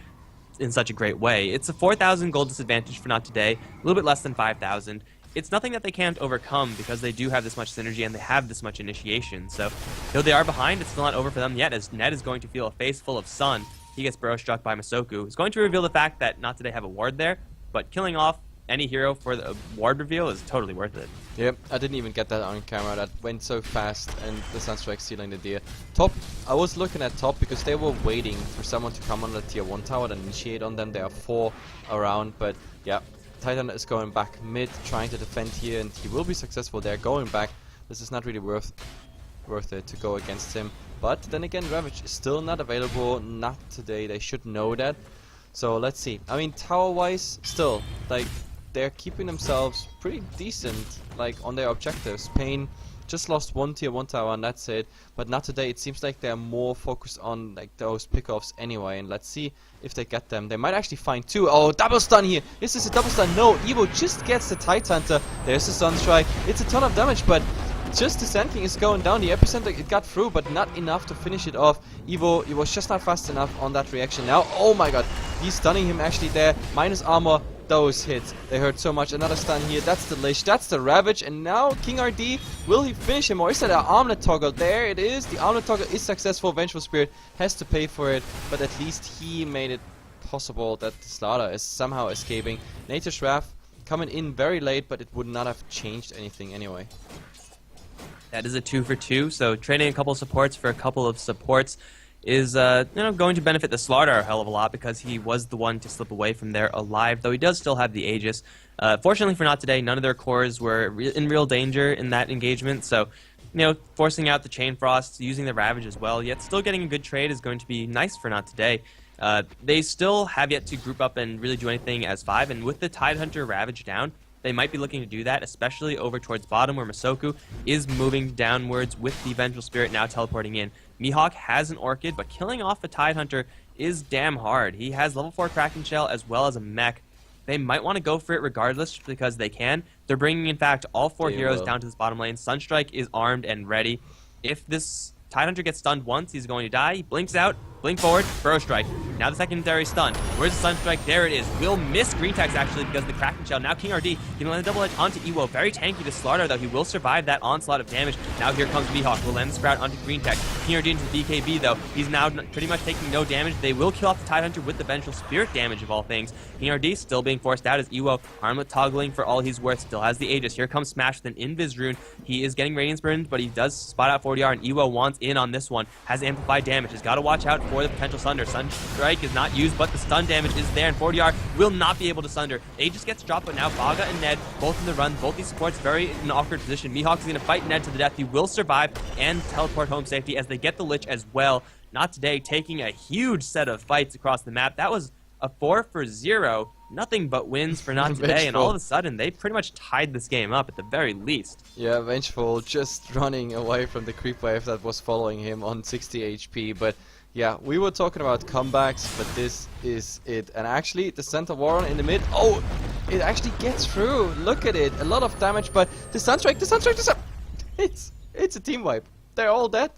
in such a great way. It's a 4,000 gold disadvantage for Not Today, a little bit less than 5,000. It's nothing that they can't overcome, because they do have this much synergy and they have this much initiation. So though they are behind, it's still not over for them yet, as Ned is going to feel a face full of sun. He gets burrow struck by Masoku. It's going to reveal the fact that Not Today have a ward there, but killing off any hero for the ward reveal is totally worth it. Yep, I didn't even get that on camera. That went so fast, and the Sunstrike sealing the deal. Top, I was looking at top because they were waiting for someone to come on the tier 1 tower and initiate on them. There are 4 around, but yeah, Titan is going back mid, trying to defend here, and he will be successful there. Going back, this is not really worth it to go against him. But then again, Ravage is still not available. Not today. They should know that. So let's see. I mean, tower-wise, still like they're keeping themselves pretty decent, like on their objectives. Pain just lost 1 tier 1 tower and that's it. But not today. It seems like they're more focused on like those pickoffs anyway. And let's see if they get them. They might actually find 2. Oh, double stun here. This is a double stun. No, Evo just gets the Tidehunter. There's the Sunstrike. It's a ton of damage, but just the Sand King is going down. The epicenter, it got through, but not enough to finish it off. Evo, he was just not fast enough on that reaction. Now, oh my god, he's stunning him actually there. Minus armor, those hits, they hurt so much. Another stun here, that's the Lich, that's the Ravage, and now King RD, will he finish him, or is that an armlet toggle? There it is, the armlet toggle is successful. Vengeful Spirit has to pay for it, but at least he made it possible that the Slaughter is somehow escaping. Nature's Wrath coming in very late, but it would not have changed anything anyway. That is a 2 for 2, so trading a couple of supports for a couple of supports is going to benefit the Slaughter a hell of a lot, because he was the one to slip away from there alive, though he does still have the Aegis. Fortunately for Not Today, none of their cores were in real danger in that engagement, so forcing out the Chain Frost, using the Ravage as well, yet still getting a good trade is going to be nice for Not Today. They still have yet to group up and really do anything as 5, and with the Tidehunter Ravage down, they might be looking to do that, especially over towards bottom, where Masoku is moving downwards with the Vengeful Spirit now teleporting in. Mihawk has an Orchid, but killing off a Tidehunter is damn hard. He has level 4 Kraken Shell as well as a mech. They might want to go for it regardless, because they can. They're bringing, in fact, all 4 heroes down to this bottom lane. Sunstrike is armed and ready. If this Tidehunter gets stunned once, he's going to die. He blinks out, blink forward, Burrow Strike. Now the secondary stun. Where's the Sunstrike? There it is. Will miss green tags actually, because of the Kraken Shell. Now King RD can land a double edge onto Ewo. Very tanky to Slaughter, though. He will survive that onslaught of damage. Now here comes Mihawk. Will land the Sprout onto green tag. King RD into the BKB, though. He's now pretty much taking no damage. They will kill off the Tidehunter with the Vengeful Spirit damage of all things. King RD still being forced out as Ewo, armlet toggling for all he's worth, still has the Aegis. Here comes Smash with an Invis rune. He is getting Radiance burned, but he does spot out 40R, and Ewo wants in on this one. Has amplified damage. Has got to watch out for the potential Sunder. Sunstrike is not used, but the stun damage is there, and 40R will not be able to Sunder. Aegis gets dropped, but now Baga and Ned, both in the run, both these supports very in an awkward position. Mihawk is going to fight Ned to the death. He will survive and teleport home safety as they get the Lich as well. Not Today taking a huge set of fights across the map. That was a 4-for-0. Nothing but wins for Not Today, and all of a sudden they pretty much tied this game up at the very least. Yeah, Vengeful just running away from the creep wave that was following him on 60 HP, but yeah, we were talking about comebacks, but this is it. And actually, the center Warren in the mid, oh, it actually gets through. Look at it, a lot of damage, but the Sunstrike, it's a team wipe. They're all dead.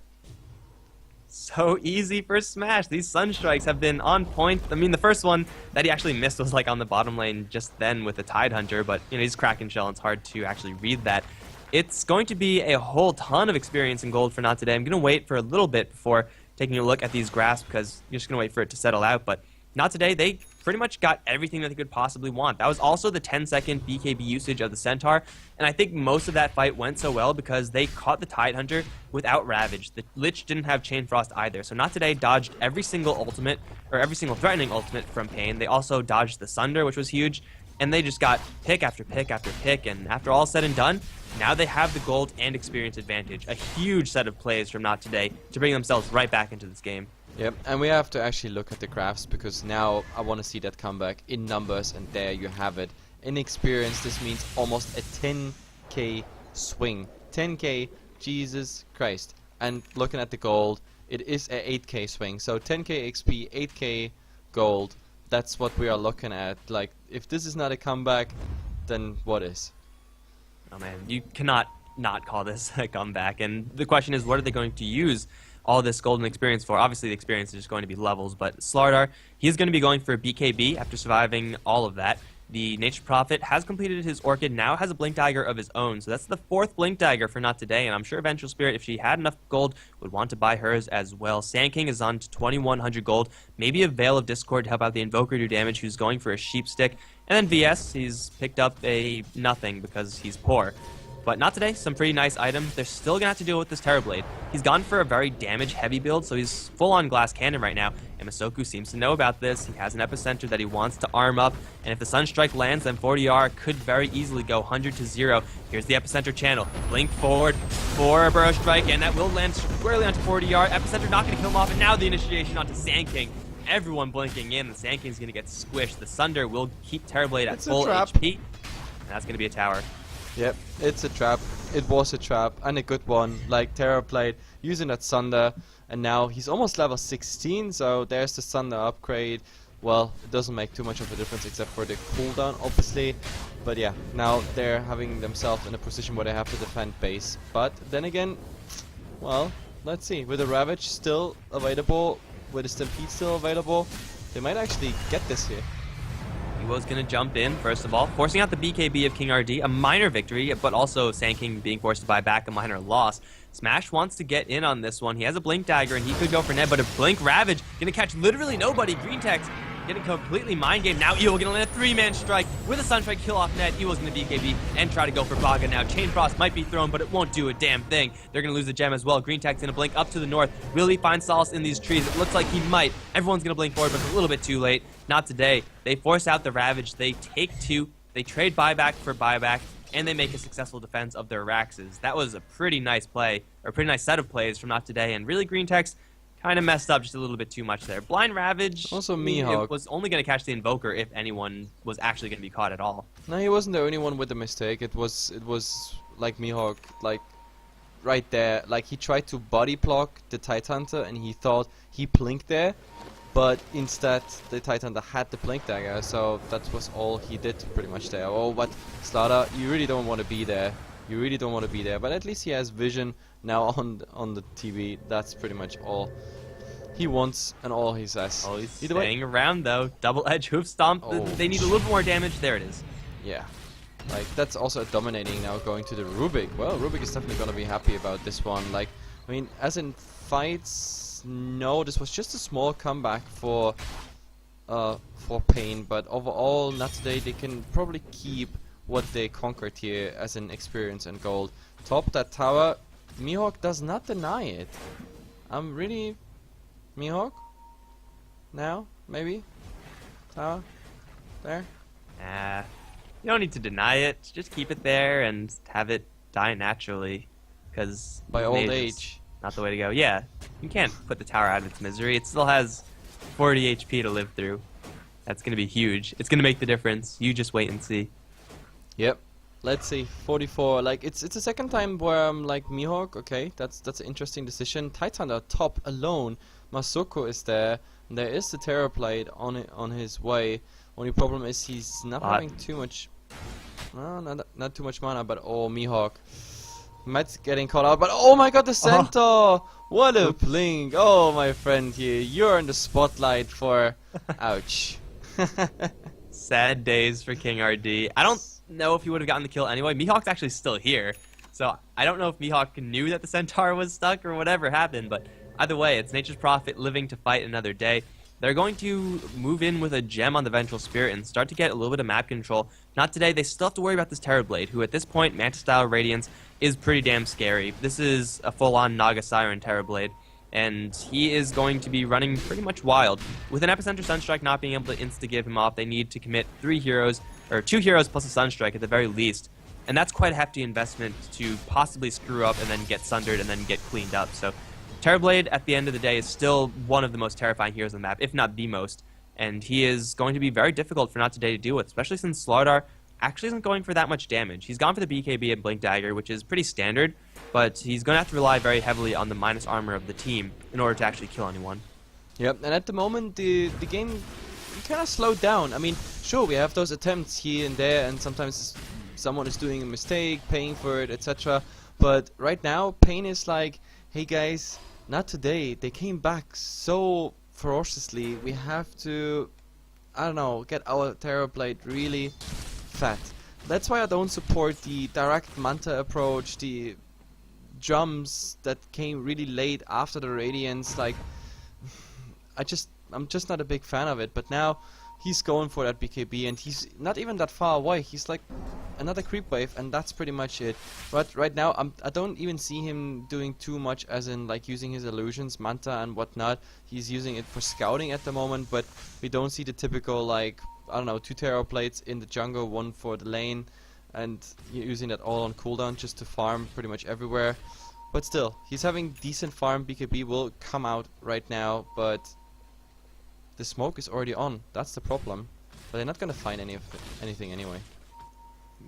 So easy for Smash. These Sunstrikes have been on point. I mean, the first one that he actually missed was like on the bottom lane just then with the Tidehunter, but you know, he's Kraken Shell and it's hard to actually read that. It's going to be a whole ton of experience in gold for Not Today. I'm going to wait for a little bit before taking a look at these graphs because you're just going to wait for it to settle out, but Not Today, they pretty much got everything that they could possibly want. That was also the 10-second BKB usage of the Centaur, and I think most of that fight went so well because they caught the Tidehunter without Ravage. The Lich didn't have Chain Frost either, so Not Today dodged every single ultimate, or every single threatening ultimate from Pain. They also dodged the Sunder, which was huge, and they just got pick after pick after pick, and after all said and done, now they have the gold and experience advantage. A huge set of plays from Not Today to bring themselves right back into this game. Yep, and we have to actually look at the graphs because now I want to see that comeback in numbers, and there you have it. In experience, this means almost a 10k swing. 10k, Jesus Christ. And looking at the gold, it is a 8k swing. So 10k XP, 8k gold, that's what we are looking at. Like, if this is not a comeback, then what is? Oh man, you cannot not call this a comeback. And the question is, what are they going to use all this golden experience for? Obviously the experience is just going to be levels, but Slardar, he's going to be going for BKB after surviving all of that. The Nature Prophet has completed his Orchid, now has a Blink Dagger of his own, so that's the 4th Blink Dagger for Not Today, and I'm sure Vengeful Spirit, if she had enough gold, would want to buy hers as well. Sand King is on to 2100 gold, maybe a Veil of Discord to help out the Invoker do damage, who's going for a Sheep Stick, and then VS, he's picked up a nothing because he's poor. But Not Today, some pretty nice items. They're still going to have to deal with this Terrorblade. He's gone for a very damage-heavy build, so he's full-on Glass Cannon right now. And Masoku seems to know about this. He has an Epicenter that he wants to arm up. And if the Sunstrike lands, then 40R could very easily go 100-0. Here's the Epicenter channel. Blink forward for a Burrow Strike, and that will land squarely onto 40R. Epicenter not going to kill him off, and now the initiation onto Sand King. Everyone blinking in. The Sand King's going to get squished. The Sunder will keep Terrorblade at full HP. And that's going to be a tower. Yep, it's a trap. It was a trap, and a good one. Like, Terror played using that Sunder, and now he's almost level 16, so there's the Sunder upgrade. Well, it doesn't make too much of a difference except for the cooldown, obviously. But yeah, now they're having themselves in a position where they have to defend base. But then again, well, let's see. With the Ravage still available, with the Stampede still available, they might actually get this here. He was going to jump in, first of all, forcing out the BKB of King RD, a minor victory, but also Sand King being forced to buy back, a minor loss. Smash wants to get in on this one. He has a Blink Dagger, and he could go for Ned, but a Blink Ravage going to catch literally nobody. Green Text getting completely mind game. Now Evil going to land a 3-man strike with a Sunstrike kill off Ned. Evil's going to BKB and try to go for Baga now. Chain Frost might be thrown, but it won't do a damn thing. They're going to lose the gem as well. Green Tech's going to blink up to the north. Will he find solace in these trees? It looks like he might. Everyone's going to blink forward, but it's a little bit too late. Not today. They force out the Ravage. They take 2. They trade buyback for buyback, and they make a successful defense of their Raxes. That was a pretty nice play, or a pretty nice set of plays from Not Today, and really Green Tech's kind of messed up just a little bit too much there. Blind Ravage also Mihawk was only going to catch the Invoker if anyone was actually going to be caught at all. No, he wasn't the only one with the mistake. It was like Mihawk, like right there. Like he tried to body block the Tidehunter and he thought he blinked there, but instead the Tidehunter had the Blink Dagger, so that was all he did pretty much there. Oh, but Slaughter, you really don't want to be there. You really don't want to be there, but at least he has vision now on the TV. That's pretty much all he wants and all he says. Oh, he's staying around though. Double edge hoof stomp. Oh. They need a little bit more damage. There it is. Yeah. Like, that's also dominating now going to the Rubik. Well, Rubik is definitely gonna be happy about this one. Like, I mean, as in fights, no, this was just a small comeback for Pain, but overall, Not Today, they can probably keep what they conquered here as in experience and gold. Top that tower, Mihawk does not deny it. I'm really... Mihawk? Now? Maybe? Tower? There? Nah, you don't need to deny it. Just keep it there and have it die naturally. Because By old age. not the way to go. Yeah, you can't put the tower out of its misery. It still has 40 HP to live through. That's going to be huge. It's going to make the difference. You just wait and see. Yep. Let's see. 44. Like it's the second time where I'm like Mihawk. Okay, that's an interesting decision. Titan are top alone. Masoko is there. And there is the Terror Blade on his way. Only problem is he's not having too much. Not too much mana. But oh, Mihawk. Matt's getting caught out. But oh my God, the Centaur! What a blink! Oh my friend here, you're in the spotlight for. Ouch. Sad days for King RD. I don't know if he would have gotten the kill anyway. Mihawk's actually still here, so I don't know if Mihawk knew that the Centaur was stuck or whatever happened, but either way, it's Nature's Prophet living to fight another day. They're going to move in with a gem on the Vengeful Spirit and start to get a little bit of map control. Not today. They still have to worry about this Terror Blade, who at this point, Mantis-style Radiance is pretty damn scary. This is a full-on Naga Siren Terror Blade, and he is going to be running pretty much wild. With an Epicenter Sunstrike not being able to insta-give him off, they need to commit 2 heroes plus a Sunstrike at the very least. And that's quite a hefty investment to possibly screw up and then get sundered and then get cleaned up. So Terrorblade, at the end of the day, is still one of the most terrifying heroes on the map, if not the most. And he is going to be very difficult for Not Today to deal with, especially since Slardar actually isn't going for that much damage. He's gone for the BKB and Blink Dagger, which is pretty standard, but he's going to have to rely very heavily on the minus armor of the team in order to actually kill anyone. Yep, and at the moment, the game kind of slowed down. I mean, sure, we have those attempts here and there, and sometimes someone is doing a mistake, paying for it, etc. But right now, Pain is like, hey guys, not today. They came back so ferociously. We have to, I don't know, get our Terror Blade really fat. That's why I don't support the direct Manta approach, the drums that came really late after the Radiance. Like, I'm just not a big fan of it. But now he's going for that BKB, and he's not even that far away. He's like another creep wave, and that's pretty much it. But right now, I don't even see him doing too much, as in like using his illusions, Manta and whatnot. He's using it for scouting at the moment, but we don't see the typical, like, I don't know, 2 Terror Plates in the jungle, 1 for the lane, and using that all on cooldown just to farm pretty much everywhere. But still, he's having decent farm. BKB will come out right now, but the smoke is already on. That's the problem. But they're not gonna find anything anyway.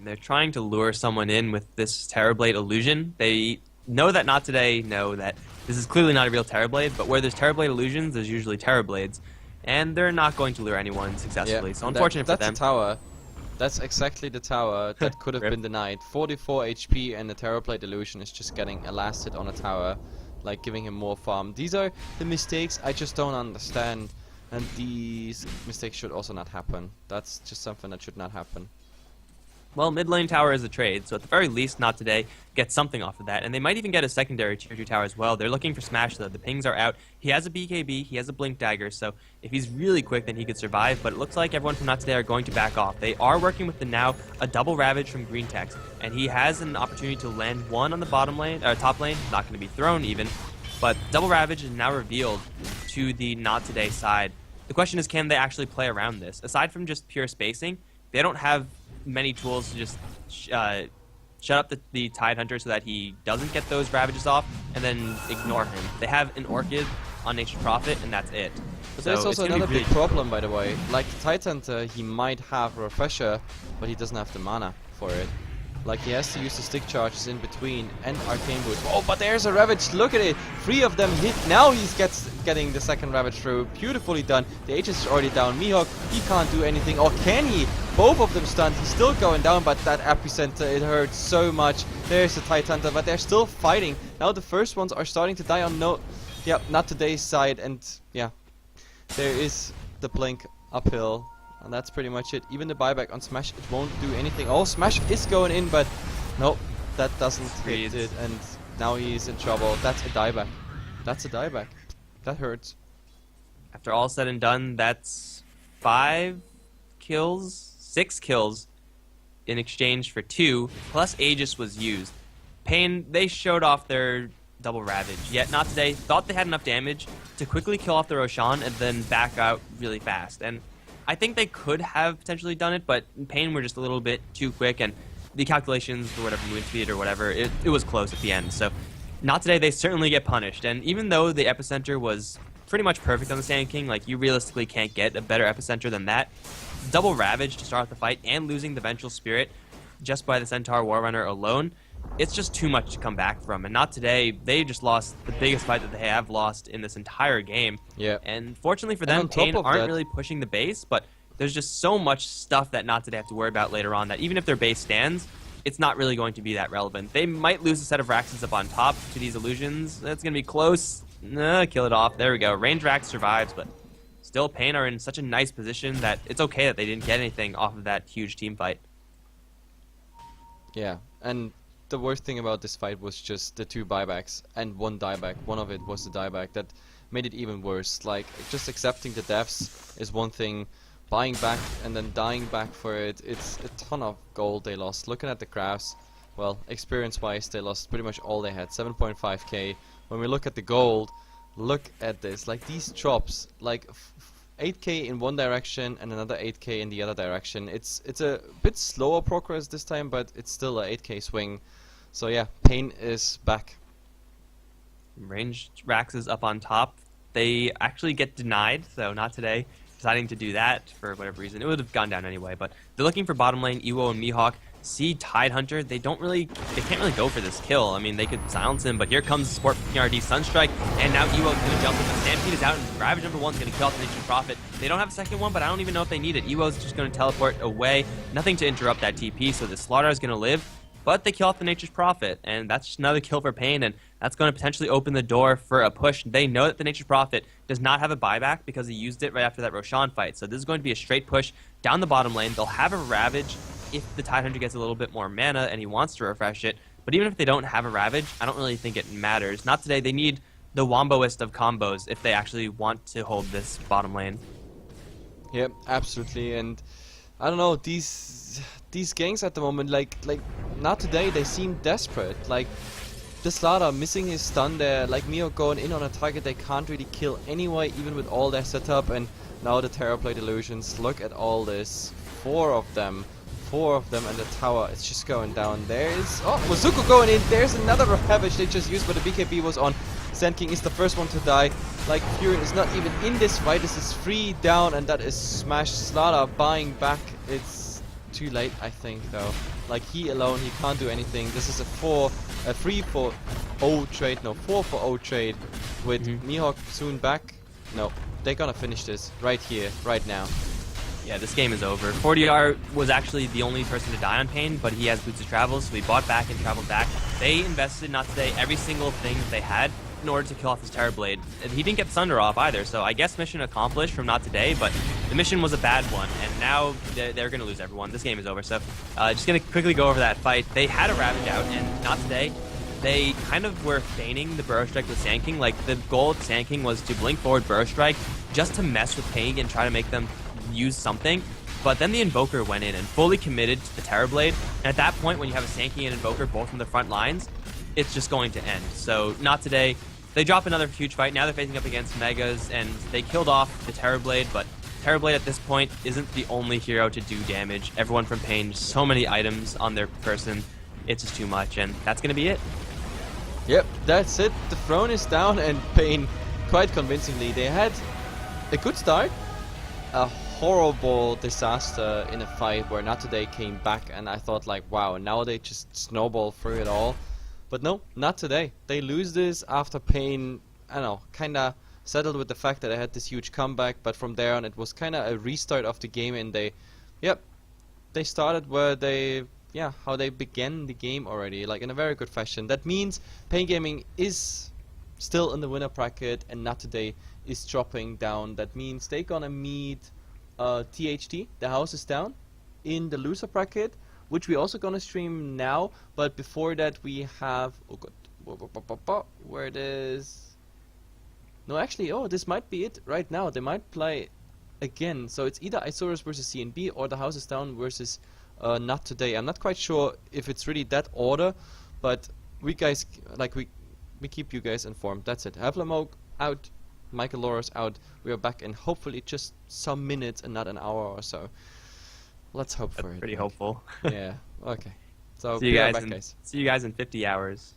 They're trying to lure someone in with this Terrorblade illusion. They know that Not Today know that this is clearly not a real Terrorblade, but where there's Terrorblade illusions, there's usually Terrorblades. And they're not going to lure anyone successfully, Yeah, so unfortunate for them. That's the tower. That's exactly the tower that could have been denied. 44 HP, and the Terrorblade illusion is just getting elasted on a tower, like giving him more farm. These are the mistakes I just don't understand, and these mistakes should also not happen. That's just something that should not happen. Well, mid lane tower is a trade, so at the very least, Not Today gets something off of that, and they might even get a secondary tier 2 tower as well. They're looking for Smash, though. The pings are out. He has a BKB, he has a Blink Dagger, so if he's really quick, then he could survive, but it looks like everyone from Not Today are going to back off. They are working with the now a double Ravage from Green Tex, and he has an opportunity to land 1 on the bottom lane, or top lane, not going to be thrown even, but double Ravage is now revealed to the Not Today side. The question is, can they actually play around this? Aside from just pure spacing, they don't have many tools to just shut up the Tidehunter so that he doesn't get those Ravages off and then ignore him. They have an Orchid on Nature's Prophet, and that's it. But So there's it's also gonna be another big really- problem, by the way. Like the Tidehunter, he might have a Refresher, but he doesn't have the mana for it. Like, he has to use the stick charges in between and Arcane Boost. Oh, but there's a Ravage, look at it! 3 of them hit, now he's getting the second Ravage through. Beautifully done. The Aegis is already down. Mihawk, he can't do anything. Or can he? Both of them stunned. He's still going down, but that Epicenter, it hurts so much. There's the Tidehunter, but they're still fighting. Now the first ones are starting to die on Not Today's side, and yeah. There is the Blink uphill. And that's pretty much it. Even the buyback on Smash, it won't do anything. Oh, Smash is going in, but nope, that doesn't hit it. And now he's in trouble. That's a dieback. That's a dieback. That hurts. After all said and done, that's 6 kills in exchange for 2, plus Aegis was used. Pain, they showed off their double Ravage, yet Not Today thought they had enough damage to quickly kill off the Roshan and then back out really fast. And I think they could have potentially done it, but Pain were just a little bit too quick, and the calculations for whatever movement speed or whatever, it was close at the end. So Not today, they certainly get punished. And even though the epicenter was pretty much perfect on the Sand King, like you realistically can't get a better epicenter than that. Double Ravage to start off the fight and losing the Vengeful Spirit just by the Centaur Warrunner alone, it's just too much to come back from. And not today, they just lost the biggest fight that they have lost in this entire game. Yeah. And fortunately for them, Pain aren't really pushing the base, but there's just so much stuff that not today have to worry about later on that even if their base stands, it's not really going to be that relevant. They might lose a set of Raxes up on top to these illusions. That's going to be close. Kill it off. There we go. Range Rax survives, but still Pain are in such a nice position that it's okay that they didn't get anything off of that huge team fight. Yeah, and the worst thing about this fight was just the 2 buybacks and 1 dieback. One of it was the dieback that made it even worse. Like, just accepting the deaths is one thing. Buying back and then dying back for it, it's a ton of gold they lost. Looking at the graphs, well, experience-wise, they lost pretty much all they had, 7.5k. When we look at the gold, look at this. Like, these drops, like 8k in one direction and another 8k in the other direction. It's a bit slower progress this time, but it's still a 8k swing. So yeah, Pain is back. Ranged Raxes up on top. They actually get denied, so not today. Deciding to do that for whatever reason. It would have gone down anyway, but they're looking for bottom lane. Ewo and Mihawk see Tidehunter. They can't really go for this kill. I mean, they could silence him, but here comes the support from PRD Sunstrike, and now Ewo's going to jump in. The Stampede is out, and Ravage number 1 is going to kill off the Nature's Prophet. They don't have a second one, but I don't even know if they need it. Ewo's just going to teleport away. Nothing to interrupt that TP, so the Slaughter is going to live. But they kill off the Nature's Prophet, and that's just another kill for Pain, and that's going to potentially open the door for a push. They know that the Nature's Prophet does not have a buyback because he used it right after that Roshan fight, so this is going to be a straight push down the bottom lane. They'll have a Ravage if the Tidehunter gets a little bit more mana and he wants to refresh it, but even if they don't have a Ravage, I don't really think it matters. Not today. They need the Womboist of combos if they actually want to hold this bottom lane. Yep, absolutely, and I don't know, these ganks at the moment, like not today, they seem desperate. Like the Slaughter missing his stun there, like Mio going in on a target they can't really kill anyway, even with all their setup, and now the Terrorblade illusions. Look at all this, 4 of them, and the tower is just going down. There is, oh, Mozuku going in, there's another Ravage they just used, but the BKB was on. Sand King is the first one to die. Like, Fury is not even in this fight. This is 3 down, and that is smashed. Slaughter buying back. It's too late, I think, though. Like, he alone, he can't do anything. This is a 3 for 0 trade. No, 4 for 0 trade with Mihawk soon back. No, they're gonna finish this right here, right now. Yeah, this game is over. 40R was actually the only person to die on Pain, but he has Boots of Travel, so he bought back and traveled back. They invested, not today, every single thing that they had in order to kill off his Terrorblade. And he didn't get Thunder off either, so I guess mission accomplished from not today, but the mission was a bad one, and now they're going to lose everyone. This game is over, so just going to quickly go over that fight. They had a Ravage out, and not today. They kind of were feigning the Burrow Strike with Sand King. Like, the goal of Sand King was to blink forward Burrow Strike just to mess with Pain and try to make them use something. But then the Invoker went in and fully committed to the Terrorblade. And at that point, when you have a Sand King and Invoker both on the front lines, it's just going to end. So, not today. They drop another huge fight. Now they're facing up against Megas, and they killed off the Terrorblade, but Terrorblade at this point isn't the only hero to do damage. Everyone from Pain, so many items on their person, it's just too much, and that's going to be it. Yep, that's it. The throne is down, and Pain, quite convincingly, they had a good start. A horrible disaster in a fight where Not Today came back, and I thought, like, wow, now they just snowball through it all. But no, not today. They lose this after Pain, I don't know, kinda settled with the fact that they had this huge comeback, but from there on it was kinda a restart of the game, and they started where they, how they began the game already, like in a very good fashion. That means Pain Gaming is still in the winner bracket, and Not Today is dropping down. That means they're gonna meet THT, the house is down, in the loser bracket, which we're also gonna stream now. But before that, we have, oh god, where it is? No, actually, oh, this might be it right now. They might play again. So it's either Isurus versus CNB or the house is down versus Not Today. I'm not quite sure if it's really that order, but we guys, like, we keep you guys informed. That's it. HeflaTV out, Michael Loris out. We are back in hopefully just some minutes and not an hour or so. Let's hope for it. Pretty hopeful. Yeah. Okay. So see you guys in 50 hours.